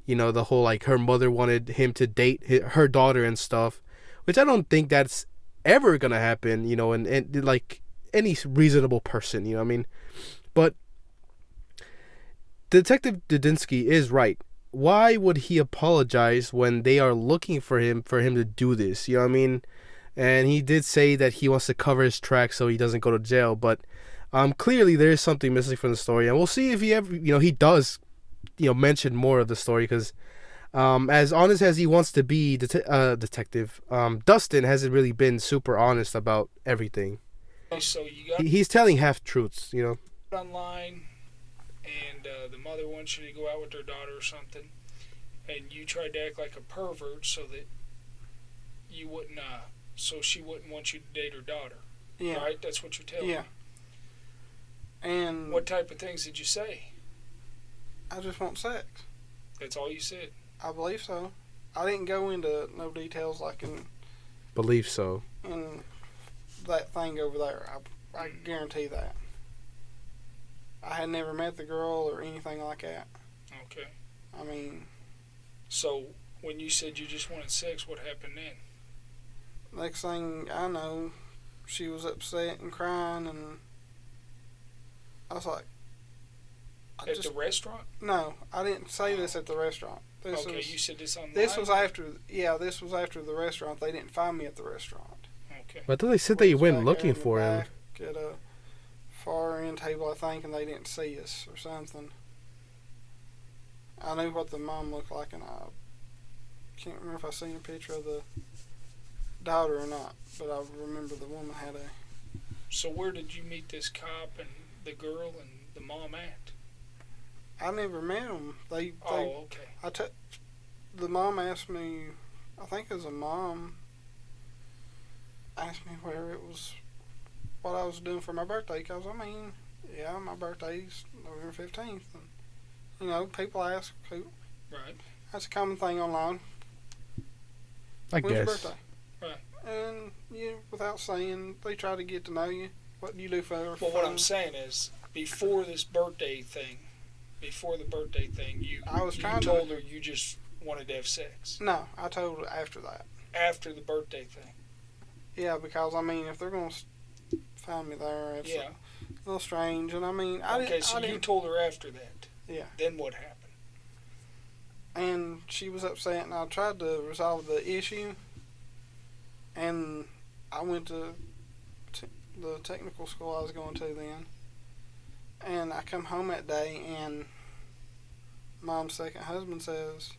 the whole, like, her mother wanted him to date her daughter and stuff, which I don't think that's ever gonna happen, and like any reasonable person, what I mean? But Detective Dudinsky is right. Why would he apologize when they are looking for him to do this? You know what I mean? And he did say that he wants to cover his tracks so he doesn't go to jail. But clearly there is something missing from the story, and we'll see if he ever, he does, mention more of the story. Because as honest as he wants to be, detective, Dustin hasn't really been super honest about everything. So you got He's telling half truths. online, and the mother wants you to go out with their daughter or something, and you tried to act like a pervert so that you wouldn't, so she wouldn't want you to date her daughter. Yeah. Right? That's what you're telling me. And What type of things did you say? I just want sex. That's all you said. I believe so. I didn't go into no details like Believe so. in that thing over there. I guarantee that. I had never met the girl or anything like that. Okay. I mean, So when you said you just wanted sex, what happened then? next thing I know, she was upset and crying, and I was like, At the restaurant? No, I didn't say this at the restaurant. Okay, you said this online? This was after the restaurant. They didn't find me at the restaurant. Okay. But I thought they said that you We was went back looking there in the for him. back at a far end table, I think, and they didn't see us or something. I knew what the mom looked like, and I can't remember if I seen a picture of the daughter or not, but I remember the woman had a. So where did you meet this cop and the girl and the mom at? I never met them. Oh, okay. The mom asked me, I think it was a mom, asked me where it was, what I was doing for my birthday, because, yeah, my birthday's November 15th, and, people ask, Right. that's a common thing online. I When's your guess. birthday? Right. And, without saying, they try to get to know you, what do you do for Well, fun. what I'm saying is, before the birthday thing, you I was trying to- told her you just wanted to have sex. No, I told her after that. After the birthday thing. Yeah, because, if they're going to find me there, it's Yeah. a little strange, and, Okay, so you told her after that. Yeah. Then what happened? And she was upset, and I tried to resolve the issue, and I went to the technical school I was going to then, and I come home that day, and Mom's second husband says,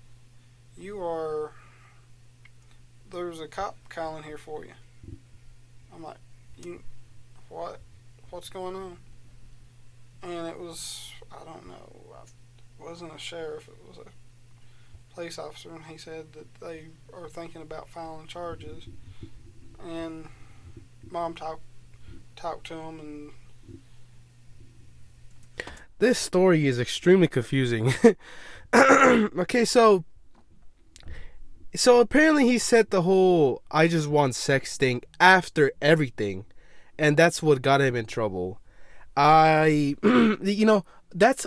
there's a cop calling here for you. I'm like, what's going on? And it was, I don't know, it wasn't a sheriff, it was a police officer, and he said that they are thinking about filing charges, and Mom talked to him, and This story is extremely confusing. Okay, so apparently he said the whole "I just want sex" thing after everything, and that's what got him in trouble. That's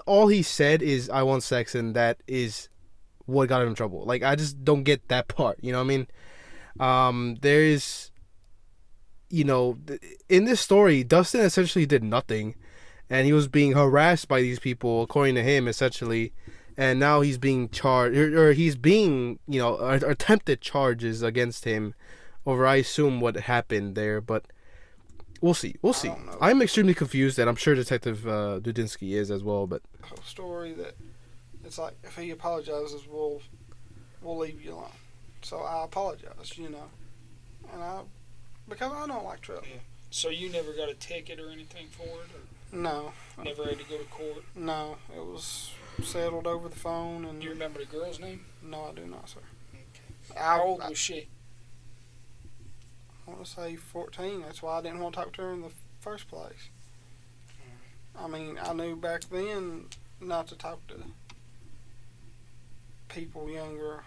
all he said is "I want sex," and that is what got him in trouble. Like, I just don't get that part. You know what I mean? There is, in this story, Dustin essentially did nothing, and he was being harassed by these people, according to him, essentially. And now he's being charged, or he's being, attempted charges against him over, I assume, what happened there. But we'll see. don't know. I'm extremely confused, and I'm sure Detective Dudinsky is as well. But the whole story that it's like, if he apologizes, we'll leave you alone. So I apologized, and because I don't like trouble. Yeah. So you never got a ticket or anything for it? Or No. never had to go to court? No, it was settled over the phone. And Do you remember the girl's name? No, I do not, sir. Okay. How old was she? I want to say 14. That's why I didn't want to talk to her in the first place. I mean, I knew back then not to talk to people younger.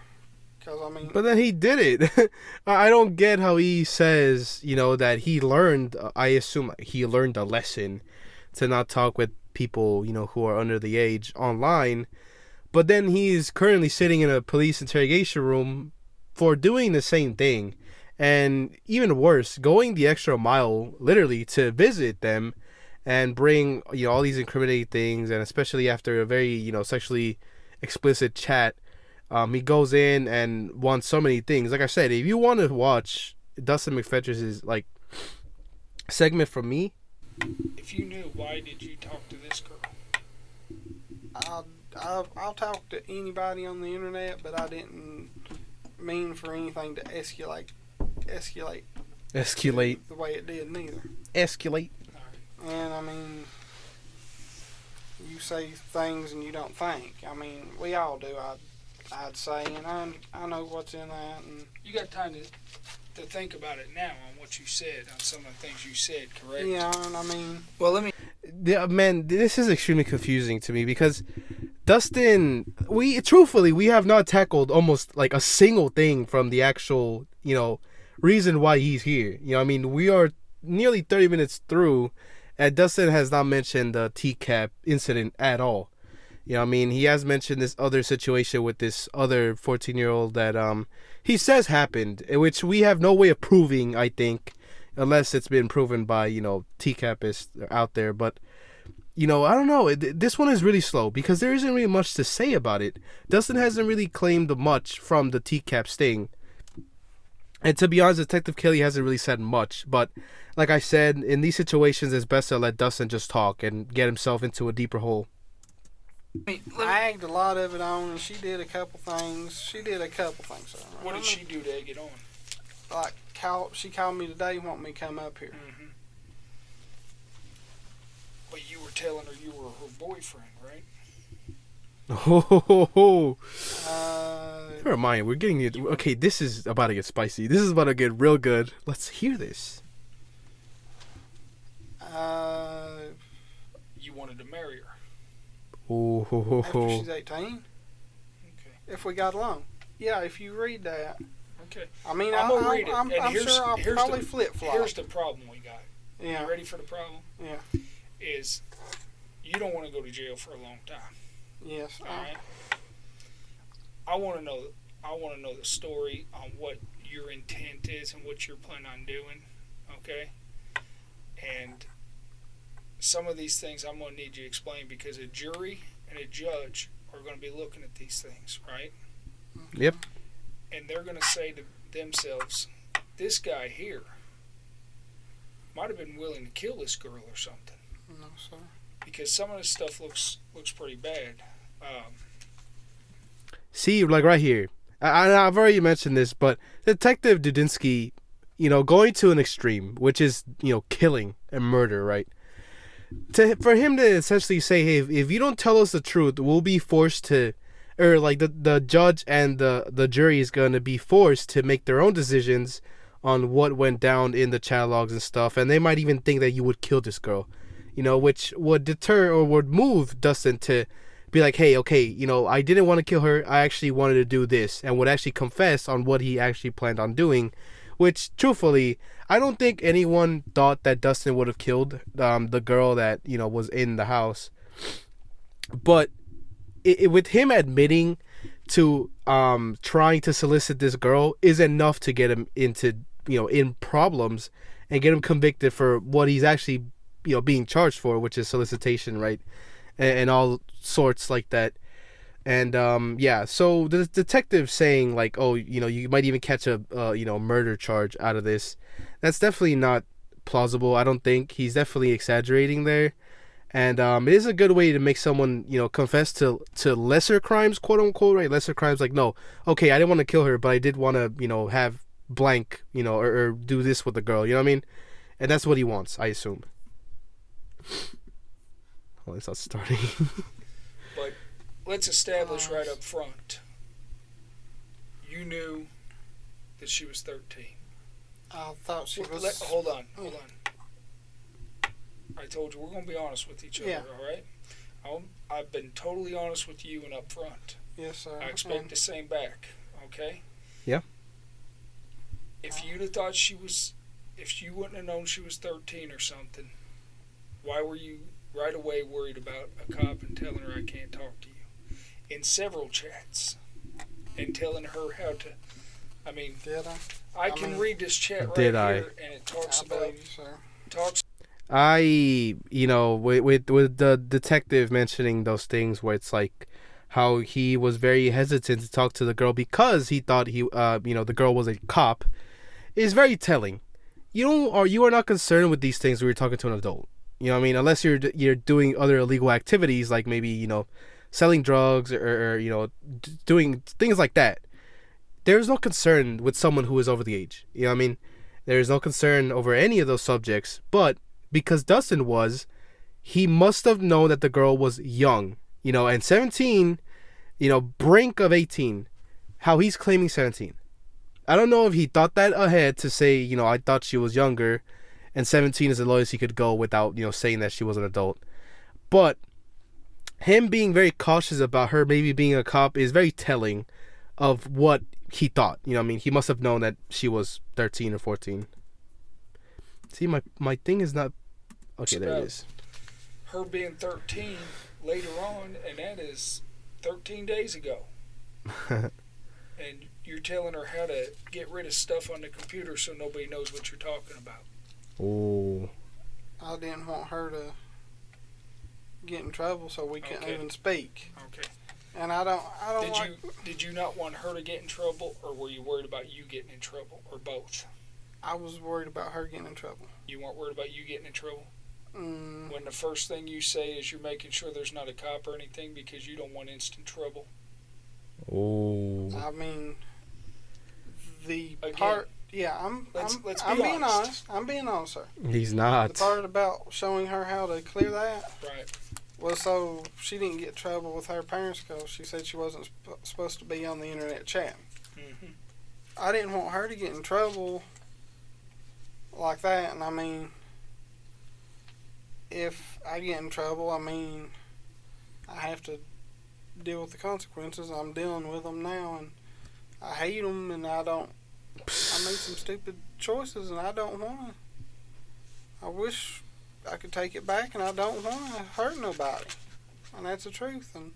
Cause I mean, But then he did it. I don't get how he says, that he learned. I assume he learned a lesson to not talk with people, who are under the age online. But then he's currently sitting in a police interrogation room for doing the same thing. And even worse, going the extra mile, literally, to visit them and bring, all these incriminating things. And especially after a very, sexually explicit chat. He goes in and wants so many things. Like I said, if you want to watch Dustin Mcphetridge's segment from me, if you knew, why did you talk to this girl? I'll talk to anybody on the internet, but I didn't mean for anything to escalate the way it did neither. Escalate. And I mean, you say things and you don't think. I mean, we all do. I'd say, and I know what's in that. And you got time to think about it now on what you said, on some of the things you said, correct? Yeah, and I mean, well, let me. Man, this is extremely confusing to me because Dustin, we have not tackled almost like a single thing from the actual, reason why he's here. I mean, we are nearly 30 minutes through, and Dustin has not mentioned the TCAP incident at all. I mean, he has mentioned this other situation with this other 14-year-old that he says happened, which we have no way of proving, I think, unless it's been proven by, TCAPists out there. But, I don't know. This one is really slow because there isn't really much to say about it. Dustin hasn't really claimed much from the TCAP sting. And to be honest, Detective Kelly hasn't really said much. But like I said, in these situations, it's best to let Dustin just talk and get himself into a deeper hole. I egged a lot of it on, and she did a couple things. So What did she do to egg it on? Like, she called me today, wanting me to come up here. Mm-hmm. Well, you were telling her you were her boyfriend, right? Oh, never mind. We're getting it. Okay, this is about to get spicy. This is about to get real good. Let's hear this. You wanted to marry her. After she's 18. Okay. If we got along. Yeah, if you read that. Okay. I mean, I'm gonna read it. I'm sure I'll probably flip-flop. Here's the problem we got. Yeah. You ready for the problem? Yeah. Is you don't want to go to jail for a long time. Yes. All right. I want to know the story on what your intent is and what you're planning on doing. Okay. And some of these things I'm going to need you to explain because a jury and a judge are going to be looking at these things, right? Yep. And they're going to say to themselves, this guy here might have been willing to kill this girl or something. No, sir. Because some of this stuff looks pretty bad. See, like right here. I've already mentioned this, but Detective Dudinsky, going to an extreme, which is, killing and murder, right? For him to essentially say, hey, if you don't tell us the truth, we'll be forced to, or like the judge and the jury is going to be forced to make their own decisions on what went down in the chat logs and stuff, and they might even think that you would kill this girl, which would deter or would move Dustin to be like, hey, okay, I didn't want to kill her, I actually wanted to do this, and would actually confess on what he actually planned on doing, which, truthfully, I don't think anyone thought that Dustin would have killed the girl that, was in the house. But with him admitting to trying to solicit this girl is enough to get him into, in problems and get him convicted for what he's actually, being charged for, which is solicitation, right? And all sorts like that. And so the detective saying like, oh, you might even catch a murder charge out of this, that's definitely not plausible. I don't think. He's definitely exaggerating there. And it is a good way to make someone, confess to lesser crimes, quote unquote, right? Lesser crimes, like, no, okay, I didn't want to kill her, but I did want to, have blank, or do this with the girl, you know what I mean? And that's what he wants, I assume. Oh, it's not starting. But let's establish right up front. You knew that she was 13. I thought she was. Hold on. I told you we're going to be honest with each other, Yeah. all right? I've been totally honest with you and up front. Yes, sir. I expect the same back, okay? Yeah. If you'd have thought if you wouldn't have known she was 13 or something, why were you right away worried about a cop and telling her I can't talk to you? In several chats. And telling her how to, I mean, Did I? I can read this chat right Did I? here, and it talks I about, believe you, sir. with the detective mentioning those things where it's like how he was very hesitant to talk to the girl because he thought the girl was a cop, is very telling. You are not concerned with these things when you're talking to an adult. You know what I mean? Unless you're doing other illegal activities like maybe, selling drugs or doing things like that. There's no concern with someone who is over the age. You know what I mean? There's no concern over any of those subjects. But because Dustin he must have known that the girl was young, and 17, brink of 18. How he's claiming 17. I don't know if he thought that ahead to say, I thought she was younger, and 17 is the lowest he could go without, saying that she was an adult. But him being very cautious about her maybe being a cop is very telling of what he thought. He must have known that she was 13 or 14. See, my thing is not... Okay, there it is. Her being 13 later on, and that is 13 days ago. And you're telling her how to get rid of stuff on the computer so nobody knows what you're talking about. Oh. I didn't want her to get in trouble, so we couldn't even speak. Okay. And I don't. Did you not want her to get in trouble, or were you worried about you getting in trouble, or both? I was worried about her getting in trouble. You weren't worried about you getting in trouble? Mm. When the first thing you say is you're making sure there's not a cop or anything because you don't want instant trouble? Oh. I mean, the Again, part... Yeah, I'm being honest. I'm being honest, sir. He's not. The part about showing her how to clear that Right. was so she didn't get in trouble with her parents because she said she wasn't supposed to be on the internet chat. Mm-hmm. I didn't want her to get in trouble like that, and I mean, if I get in trouble, I have to deal with the consequences. I'm dealing with them now, and I hate them, and I made some stupid choices, and I don't want to. I wish I could take it back, and I don't want to hurt nobody. And that's the truth. And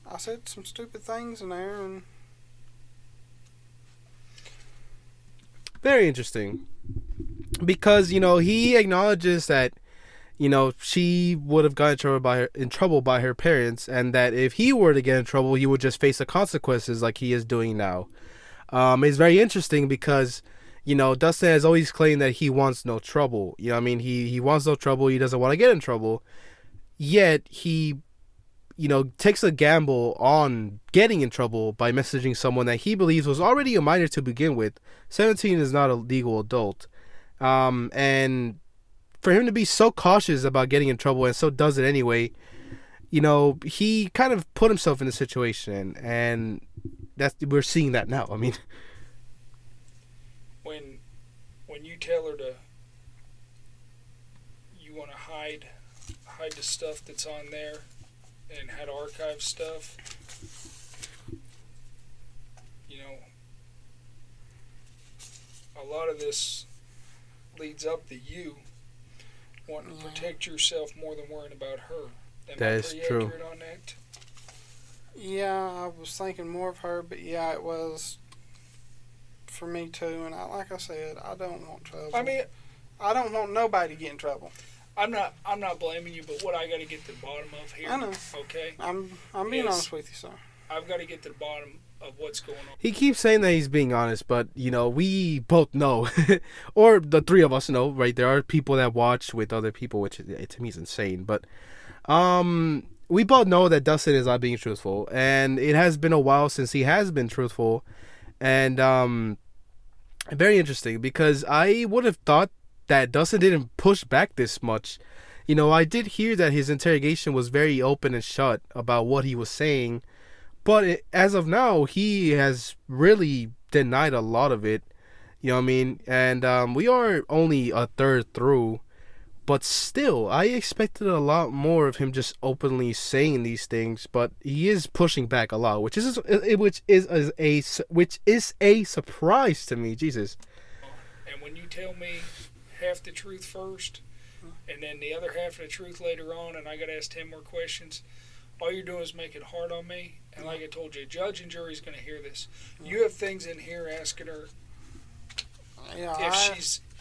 I said some stupid things in there, and... Very interesting. Because, he acknowledges that, she would have gotten in trouble by her parents, and that if he were to get in trouble, he would just face the consequences like he is doing now. It's very interesting because, Dustin has always claimed that he wants no trouble. He wants no trouble. He doesn't want to get in trouble. Yet he, takes a gamble on getting in trouble by messaging someone that he believes was already a minor to begin with. 17 is not a legal adult. And for him to be so cautious about getting in trouble and so does it anyway, he kind of put himself in the situation, and we're seeing that now. I mean, when you tell her you want to hide the stuff that's on there and how to archive stuff, a lot of this leads up to you wanting to protect yourself more than worrying about her. Am that I is pretty true. accurate on that? Yeah, I was thinking more of her, but yeah, it was for me too. And like I said, I don't want trouble. I mean, I don't want nobody to get in trouble. I'm not blaming you, but what I got to get to the bottom of here, I know. okay? I'm being honest with you, sir. I've got to get to the bottom of what's going on. He keeps saying that he's being honest, but, we both know, or the three of us know, right? There are people that watch with other people, which to me is insane, but we both know that Dustin is not being truthful, and it has been a while since he has been truthful, and very interesting, because I would have thought that Dustin didn't push back this much I did hear that his interrogation was very open and shut about what he was saying, but as of now, he has really denied a lot of it. You know what I mean? And we are only a third through, but still, I expected a lot more of him just openly saying these things. But he is pushing back a lot, which is a surprise to me. Jesus. And when you tell me half the truth first, and then the other half of the truth later on, and I got to ask 10 more questions, all you're doing is make it hard on me. And like I told you, judge and jury's going to hear this. You have things in here asking her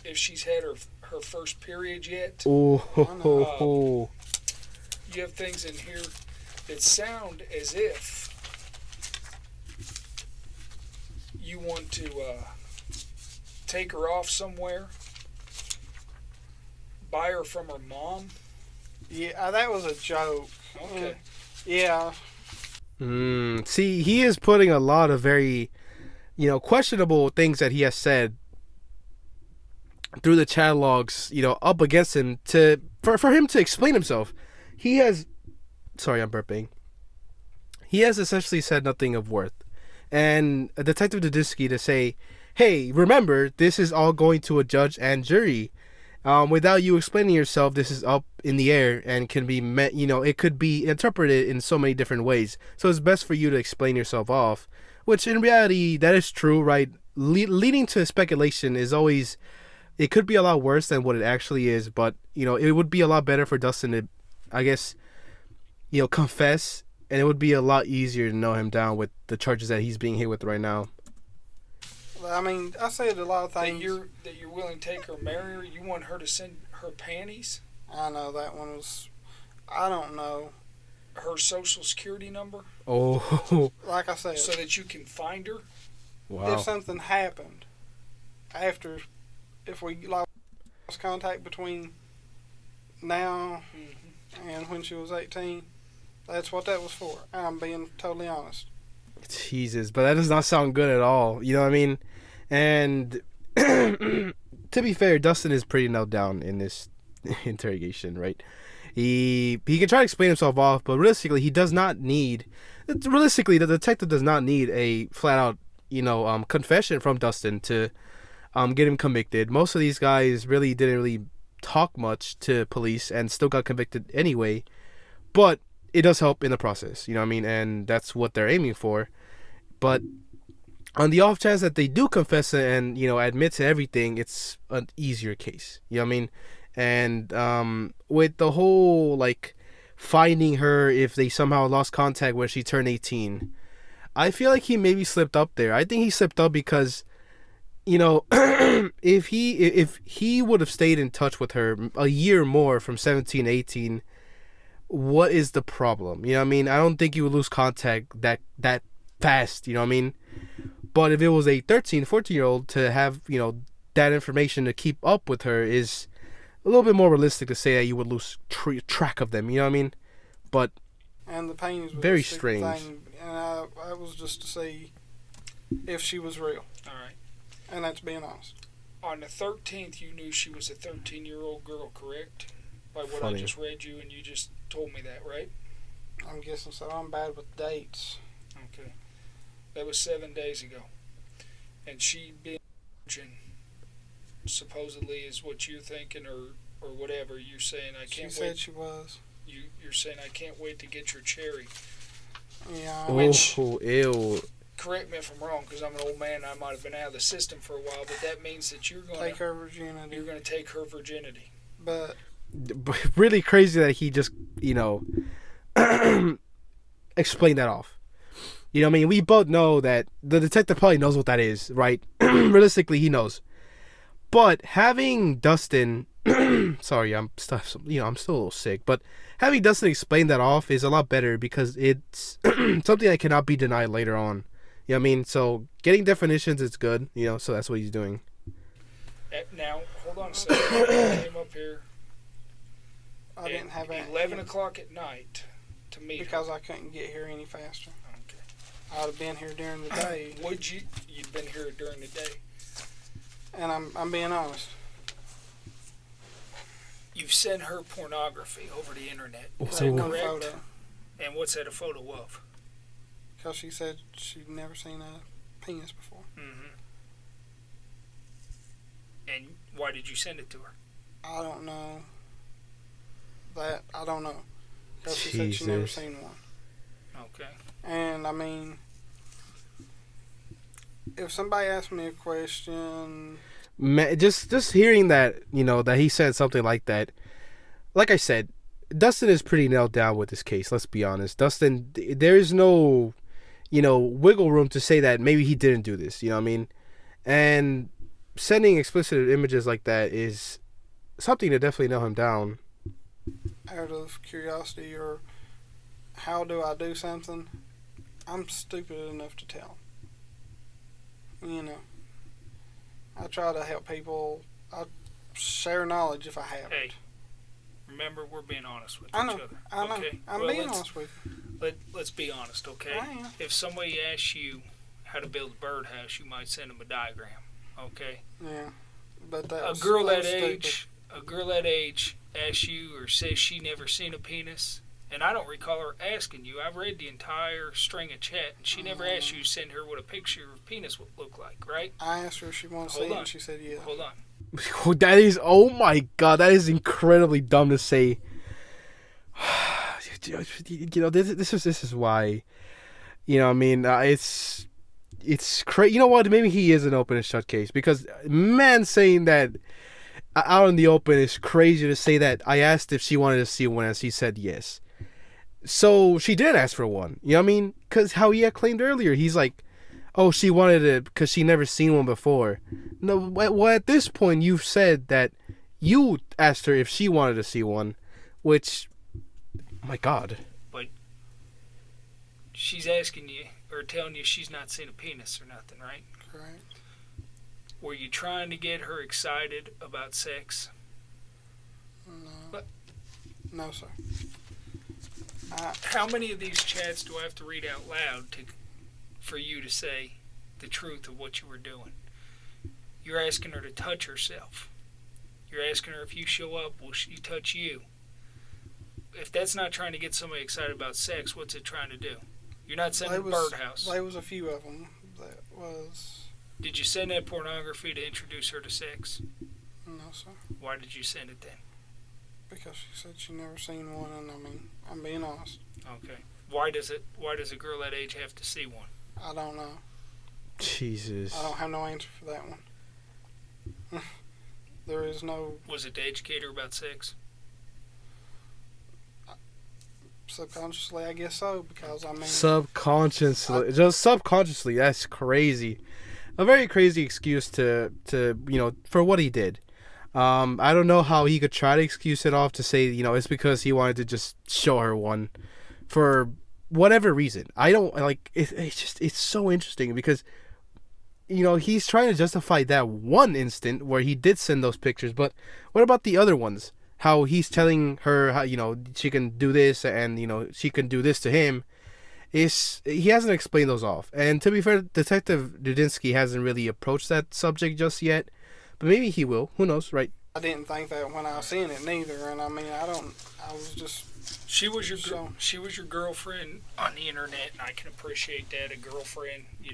if she's had her first period yet. Oh. You have things in here that sound as if you want to take her off somewhere, buy her from her mom. Yeah, that was a joke. Okay. Yeah. See, he is putting a lot of very, questionable things that he has said through the chat logs, up against him for him to explain himself. He has, sorry, I'm burping. He has essentially said nothing of worth. And Detective Dudisky to say, hey, remember, this is all going to a judge and jury. Without you explaining yourself, this is up in the air and can be met, it could be interpreted in so many different ways. So it's best for you to explain yourself off, which in reality, that is true, right? Leading to speculation is always, it could be a lot worse than what it actually is, but, it would be a lot better for Dustin to, I guess, confess, and it would be a lot easier to know him down with the charges that he's being hit with right now. I mean, I said a lot of things. That you're willing to take her, marry her. You want her to send her panties. I know that one was. I don't know. Her social security number. Oh. Like I said. So that you can find her. Wow. If something happened after, if we lost contact between now and when she was 18, that's what that was for. I'm being totally honest. Jesus, but that does not sound good at all. You know what I mean? And to be fair, Dustin is pretty nailed down in this interrogation, right? He can try to explain himself off, but realistically, he does not need. Realistically, the detective does not need a flat out, confession from Dustin to get him convicted. Most of these guys really didn't really talk much to police and still got convicted anyway. But it does help in the process, you know what I mean? And that's what they're aiming for. But on the off chance that they do confess and, admit to everything, it's an easier case. You know what I mean? And with the whole, finding her if they somehow lost contact when she turned 18, I feel like he maybe slipped up there. I think he slipped up because, if he would have stayed in touch with her a year more from 17 to 18, what is the problem? You know what I mean? I don't think you would lose contact that fast, you know what I mean? But if it was a 13, 14-year-old to have, that information to keep up with her is a little bit more realistic to say that you would lose track of them, you know what I mean? But and the paintings was very a stupid strange. thing, and I was just to see if she was real. All right. And that's being honest. On the 13th, you knew she was a 13-year-old girl, correct? By what Funny. I just read you, and you just told me that, right? I'm guessing so. I'm bad with dates. Okay. That was 7 days ago. And she being virgin, supposedly, is what you're thinking, or whatever. You're saying, I can't wait. She said she was. You're saying, I can't wait to get your cherry. Yeah. Oh, ew. Correct me if I'm wrong, because I'm an old man and I might have been out of the system for a while, but that means that you're going Take her virginity. You're going to take her virginity. But really crazy that he just, explained that off. You know what I mean? We both know that the detective probably knows what that is, right? Realistically, he knows. But having Dustin, sorry, I'm still a little sick, but having Dustin explain that off is a lot better because it's something that cannot be denied later on. You know what I mean? So getting definitions is good, so that's what he's doing. Now, hold on a second. I came up here I didn't have at 11 o'clock at night to meet because I couldn't get here any faster. Okay. I'd have been here during the day. Would you? You'd been here during the day. And I'm being honest. You've sent her pornography over the internet. Is So- that No correct? photo. And what's that a photo of? Because she said she'd never seen a penis before. Mm-hmm. And why did you send it to her? I don't know. I don't know. Because she said she never Jesus. seen one. Okay. And I mean, if somebody asked me a question, Man, just hearing that, that he said something like that. Like I said, Dustin is pretty nailed down with this case. Let's be honest. Dustin, there is no, wiggle room to say that maybe he didn't do this. You know what I mean? And sending explicit images like that is something to definitely nail him down. out of curiosity or how do I do something, I'm stupid enough to tell. I try to help people. I share knowledge if I have Hey, it. remember, we're being honest with I each know. other. I know. Okay. I'm Well, being let's- honest with you. Let's be honest, okay? I am. If somebody asks you how to build a birdhouse, you might send them a diagram, okay? Yeah. But that A was, girl that that was stupid. age asks you or says she never seen a penis, and I don't recall her asking you. I've read the entire string of chat, and she never asked you to send her what a picture of penis would look like, right? I asked her if she wanted to Hold see it, on. and she said yeah. Hold on. That is, oh my god, that is incredibly dumb to say. This is why, I mean, it's crazy. You know what? Maybe he is an open and shut case, because man, saying that out in the open is crazy to say that. I asked if she wanted to see one, and she said yes. So she did ask for one. You know what I mean? Because how he had claimed earlier, he's like, oh, she wanted it because she never seen one before. No, well, at this point, you've said that you asked her if she wanted to see one, which, oh my God. She's asking you or telling you she's not seen a penis or nothing, right? Correct. Were you trying to get her excited about sex? No. What? No, sir. How many of these chats do I have to read out loud for you to say the truth of what you were doing? You're asking her to touch herself. You're asking her, if you show up, will she touch you? If that's not trying to get somebody excited about sex, what's it trying to do? You're not sending a birdhouse. There was a few of them that was. Did you send that pornography to introduce her to sex? No, sir. Why did you send it then? Because she said she never seen one, and I mean, I'm being honest. Okay. Why does a girl that age have to see one? I don't know. Jesus. I don't have no answer for that one. There is no Was it to educate her about sex? subconsciously, I guess so, because I mean, Subconsciously, just subconsciously, that's crazy. A very crazy excuse to for what he did. I don't know how he could try to excuse it off to say, it's because he wanted to just show her one for whatever reason. I don't like it. It's so interesting because he's trying to justify that one instant where he did send those pictures, but what about the other ones? How he's telling her how she can do this and she can do this to him. He hasn't explained those off. And to be fair, Detective Dudinsky hasn't really approached that subject just yet, but maybe he will. Who knows, right? I didn't think that when I seen it neither, and I mean, I was just. She was your girlfriend on the internet, and I can appreciate that. A girlfriend, you're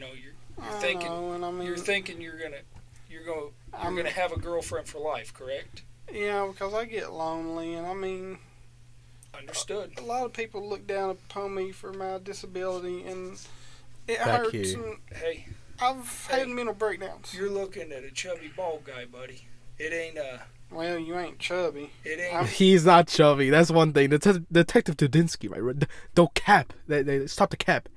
thinking, and I mean, you're thinking you're gonna have a girlfriend for life, correct? Yeah, because I get lonely, and I mean, Understood. a lot of people look down upon me for my disability, and it Back hurts. here. And Hey, I've had mental breakdowns. you're looking at a chubby bald guy, buddy. It ain't Well, you ain't chubby. it ain't. I'm- He's not chubby. That's one thing. Detective Dudinsky, right? Don't cap. Stop the cap.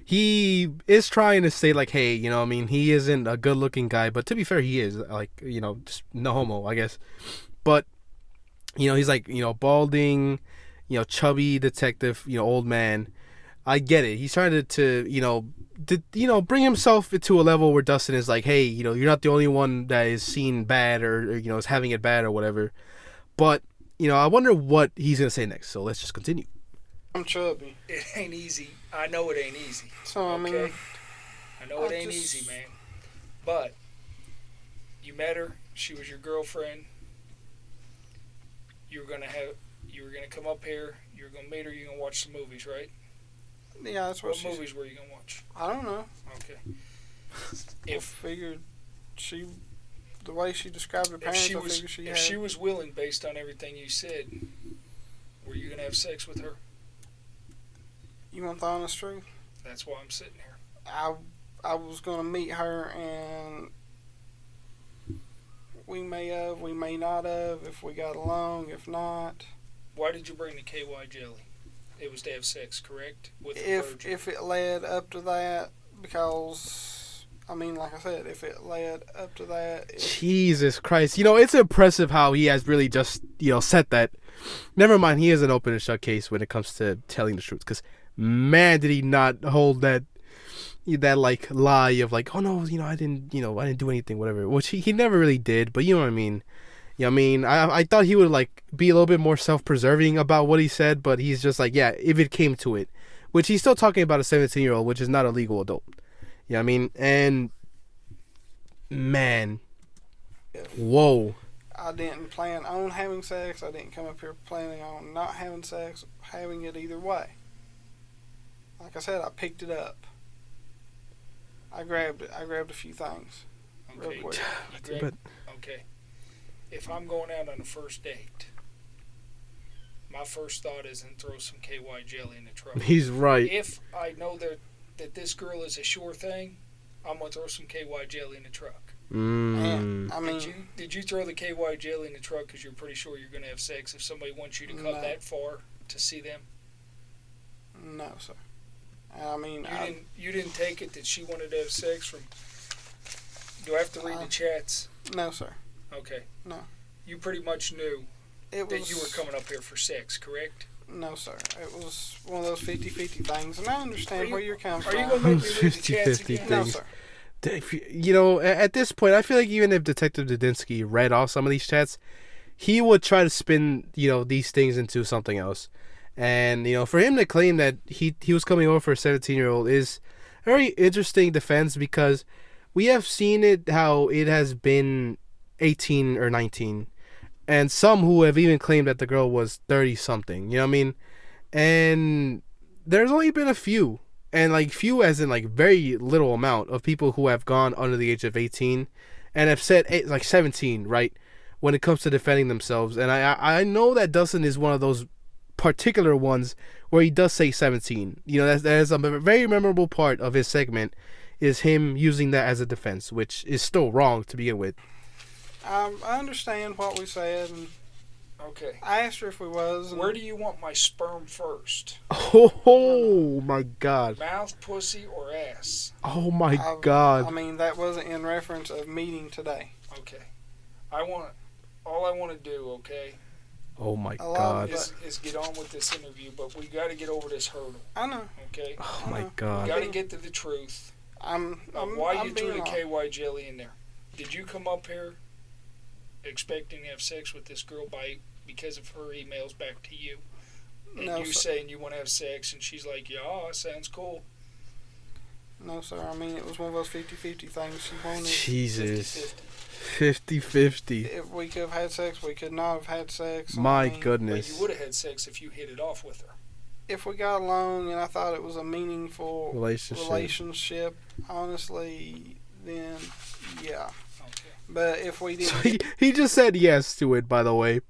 He is trying to say like, hey, he isn't a good-looking guy, but to be fair, he is like, just no homo, I guess. But he's like, balding, chubby detective, old man. I get it. He's trying to bring himself to a level where Dustin is like, hey, you're not the only one that is seen bad or is having it bad or whatever. But I wonder what he's gonna say next. So let's just continue. I'm chubby. It ain't easy. I know it ain't easy. So, I mean, Okay? I know it I ain't just- easy, man. But you met her. She was your girlfriend. you were gonna come up here. You were gonna meet her. You're gonna watch some movies, right? Yeah, that's what What movies were you gonna watch? I don't know. Okay. I figured the way she described her parents, I figured if she was willing, based on everything you said, were you gonna have sex with her? You want the honest truth? That's why I'm sitting here. I was gonna meet her, and we may have, we may not have, if we got along, if not. Why did you bring the KY jelly? It was to have sex, correct? With the virgin. If it led up to that, because I mean, like I said, if it led up to that. Jesus Christ! It's impressive how he has really just said that. Never mind, he is an open and shut case when it comes to telling the truth. Because man, did he not hold that like lie of like, oh no, I didn't do anything, whatever. Which he never really did. But you know what I mean. Yeah, I mean, I thought he would like be a little bit more self-preserving about what he said, but he's just like, yeah, if it came to it, which he's still talking about a 17-year-old, which is not a legal adult. Yeah, I mean, and man, whoa. I didn't plan on having sex. I didn't come up here planning on not having sex, having it either way. Like I said, I picked it up. I grabbed it. I grabbed a few things. Okay. Real quick. Okay. If I'm going out on a first date, my first thought isn't throw some KY jelly in the truck. He's right. If I know that this girl is a sure thing, I'm gonna throw some KY jelly in the truck. And, I mean, did you throw the KY jelly in the truck because you're pretty sure you're gonna have sex if somebody wants you to come that far to see them? No, sir. I mean, you didn't take it that she wanted to have sex from. Do I have to read the chats? No, sir. Okay. No. You pretty much knew that you were coming up here for sex, correct? No, sir. It was one of those 50-50 things, and I understand where you're coming from. Are you going to make me read the chats again? No, sir. At this point, I feel like even if Detective Dudinsky read off some of these chats, he would try to spin, these things into something else. And, for him to claim that he was coming over for a 17-year-old is a very interesting defense, because we have seen it how it has been 18 or 19. And some who have even claimed that the girl was 30-something. You know what I mean? And there's only been a few. And, like, few as in, like, very little amount of people who have gone under the age of 18 and have said, like, 17, right? When it comes to defending themselves. And I know that Dustin is one of those particular ones where he does say 17. That is a very memorable part of his segment, is him using that as a defense, which is still wrong to begin with. I understand what we said, and okay. I asked her if we was. Where do you want my sperm first? Oh my God. Mouth, pussy, or ass? Oh my God. I mean, that wasn't in reference of meeting today. Okay. All I want to do, okay? Oh my God. Is get on with this interview, but we got to get over this hurdle. I know. Okay? Oh my God. We got to get to the truth. Why you threw the KY jelly in there? Did you come up here expecting to have sex with this girl because of her emails back to you? And no, you sir. Saying you want to have sex, and she's like, yeah, sounds cool. No, sir. I mean, it was one of those 50-50 things. She wanted Jesus. 50-50. If we could have had sex, we could not have had sex. My goodness. But you would have had sex if you hit it off with her. If we got along and I thought it was a meaningful relationship, honestly, then yeah. Okay. But if we didn't, so he just said yes to it. By the way,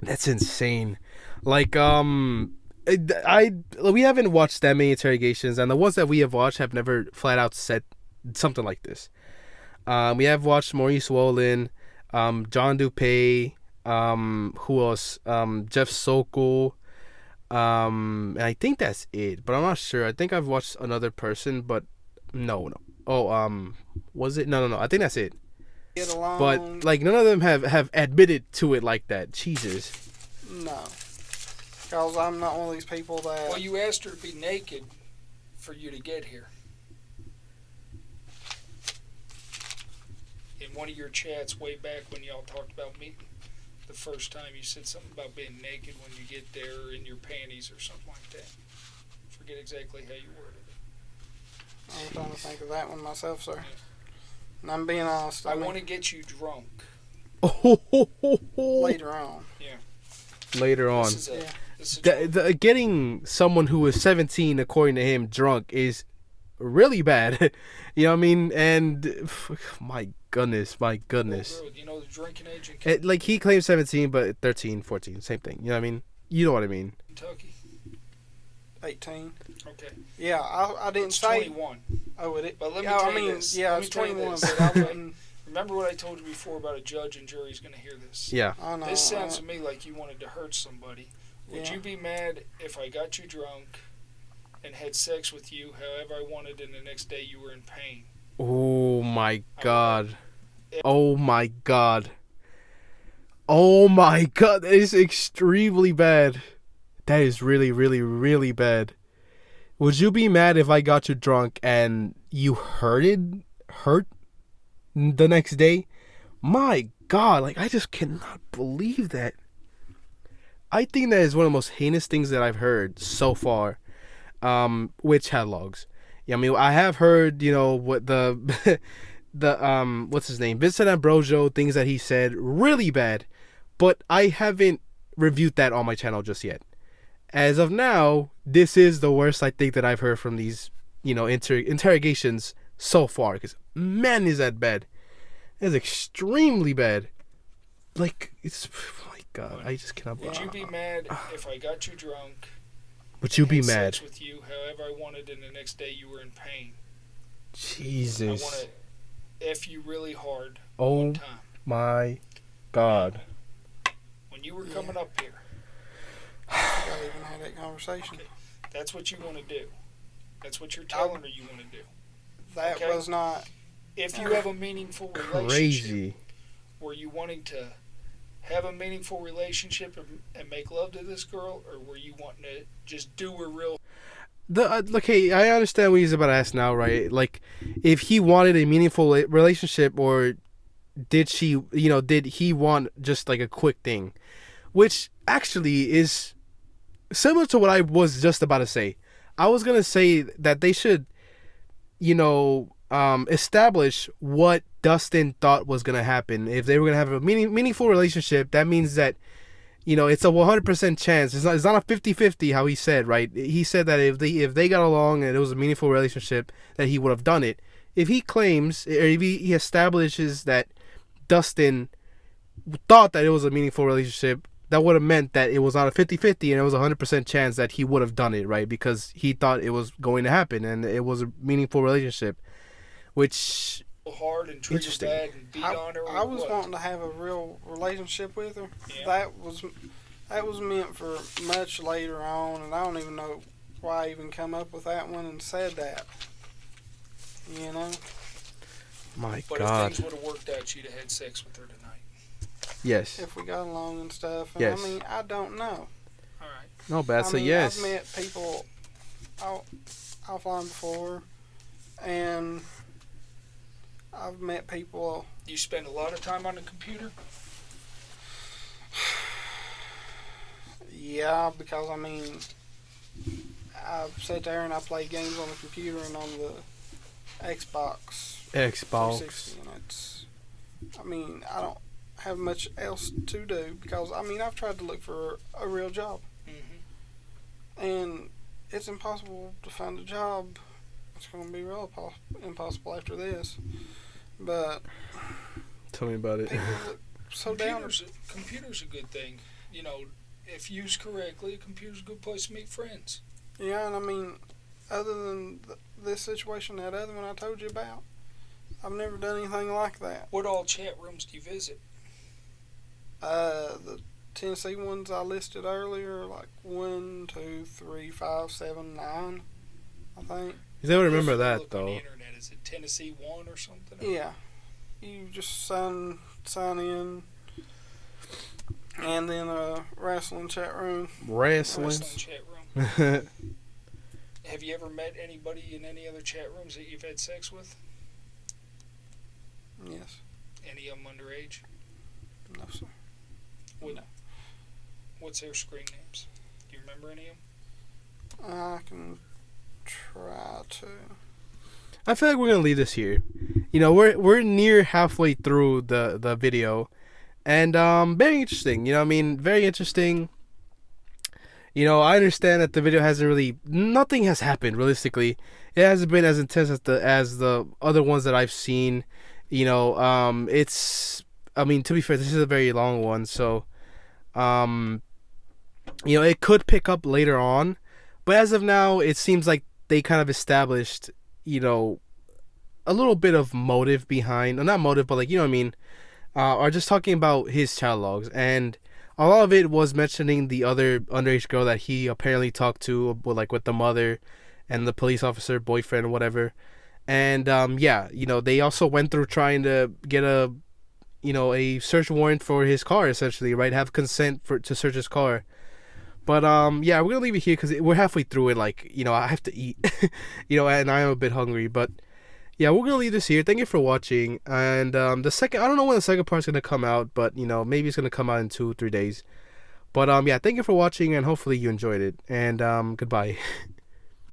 that's insane. Like we haven't watched that many interrogations, and the ones that we have watched have never flat out said something like this. We have watched Maurice Wolin, John Dupay, who else? Jeff Sokol. And I think that's it, but I'm not sure. I think I've watched another person, but no. Oh, was it? No. I think that's it. get along. But like none of them have admitted to it like that. Jesus. No. Because I'm not one of these people that... Well, you asked her to be naked for you to get here. In one of your chats way back when y'all talked about meeting the first time, you said something about being naked when you get there in your panties or something like that. Forget exactly how you worded it. I'm trying to think of that one myself, sir. And I'm being honest. I want to get you drunk. Oh. Later on. Yeah. later on. This is a Getting someone who is 17, according to him, drunk is really bad. You know what I mean? And my goodness. Well, you know the drinking age in Like he claims 17, but 13, 14, same thing. You know what I mean? You know what I mean? Kentucky. 18. Okay. Yeah, I didn't It's say. 21. Oh, it. But let me Yeah, tell I you mean, this. yeah, Let it's me tell you 21, this. but I wouldn't. Remember what I told you before about a judge and jury's going to hear this? Yeah. I know. This sounds to me like you wanted to hurt somebody. Would Yeah. you be mad if I got you drunk and had sex with you however I wanted and the next day you were in pain? Oh my god. Oh my god. Oh my god. That is extremely bad. That is really, really, really bad. Would you be mad if I got you drunk and you hurt the next day? My god, like I just cannot believe that. I think that is one of the most heinous things that I've heard so far. With chat logs. Yeah, I mean I have heard, what the what's his name? Vincent Ambrosio, things that he said, really bad. But I haven't reviewed that on my channel just yet. As of now, this is the worst I think that I've heard from these, interrogations so far. Because, man, is that bad. It's extremely bad. Like, it's, oh my God, I just cannot Would you be mad if I got you drunk? Would you be had mad? Sex with you however I wanted and the next day you were in pain? Jesus. I want to F you really hard Oh one time. my God. When you were coming up here, I even had that conversation. okay, that's what you want to do. That's what you're telling her you want to do. That Okay. was not. If you have a meaningful relationship, Crazy. were you wanting to have a meaningful relationship and make love to this girl, or were you wanting to just do her real? Okay, I understand what he's about to ask now, right? Like, if he wanted a meaningful relationship, or did he want just like a quick thing? Which actually is similar to what I was just about to say. I was going to say that they should, establish what Dustin thought was going to happen. If they were going to have a meaningful relationship, that means that, it's a 100% chance. It's not a 50-50 how he said, right? He said that if they got along and it was a meaningful relationship, that he would have done it. If he claims, or if he establishes that Dustin thought that it was a meaningful relationship, that would have meant that it was not a 50-50 and it was a 100% chance that he would have done it, right? Because he thought it was going to happen and it was a meaningful relationship, which hard and treat her bad and beat on her? I was what? wanting to have a real relationship with her. Yeah. That was meant for much later on, and I don't even know why I even come up with that one and said that. my But God. if things would have worked out, you'd have had sex with her tonight. Yes. If we got along and stuff. And Yes. I mean, I don't know. All right. No, but that's I a mean, yes. I've met people offline before, and I've met people. You spend a lot of time on the computer? Yeah, because I mean, I sit there and I play games on the computer and on the Xbox. Xbox. 360, and it's. I mean, I don't have much else to do because I mean I've tried to look for a real job, and it's impossible to find a job. It's going to be real impossible after this. But Tell me about it. people look so down. Computer's a good thing. If used correctly, a computer's a good place to meet friends. Yeah, and I mean, other than this situation, that other one I told you about, I've never done anything like that. What all chat rooms do you visit? The Tennessee ones I listed earlier, like 1, 2, 3, 5, 7, 9, I think. You never remember If you that, look on the though. internet, is it Tennessee 1 or something? Yeah, you just sign in, and then a wrestling chat room. Wrestling. Wrestling chat room. Have you ever met anybody in any other chat rooms that you've had sex with? Yes. Any of them underage? No, sir. What's their screen names? Do you remember any of them? I can try to. I feel like we're gonna leave this here. We're near halfway through the video, and very interesting. Very interesting. I understand that the video hasn't really, nothing has happened realistically. It hasn't been as intense as the other ones that I've seen. It's, I mean, to be fair, this is a very long one, so um, it could pick up later on, but as of now, it seems like they kind of established, you know, a little bit of motive behind, not motive, but like, you know what I mean, are just talking about his child logs, and a lot of it was mentioning the other underage girl that he apparently talked to, with the mother and the police officer boyfriend or whatever. And yeah, they also went through trying to get a search warrant for his car, essentially, right? Have consent to search his car. But yeah, we're gonna leave it here because we're halfway through it. Like, I have to eat, and I am a bit hungry. But yeah, we're gonna leave this here. Thank you for watching. And the second, I don't know when the second part's gonna come out, but maybe it's gonna come out in 2-3 days. But yeah, thank you for watching, and hopefully you enjoyed it. And goodbye.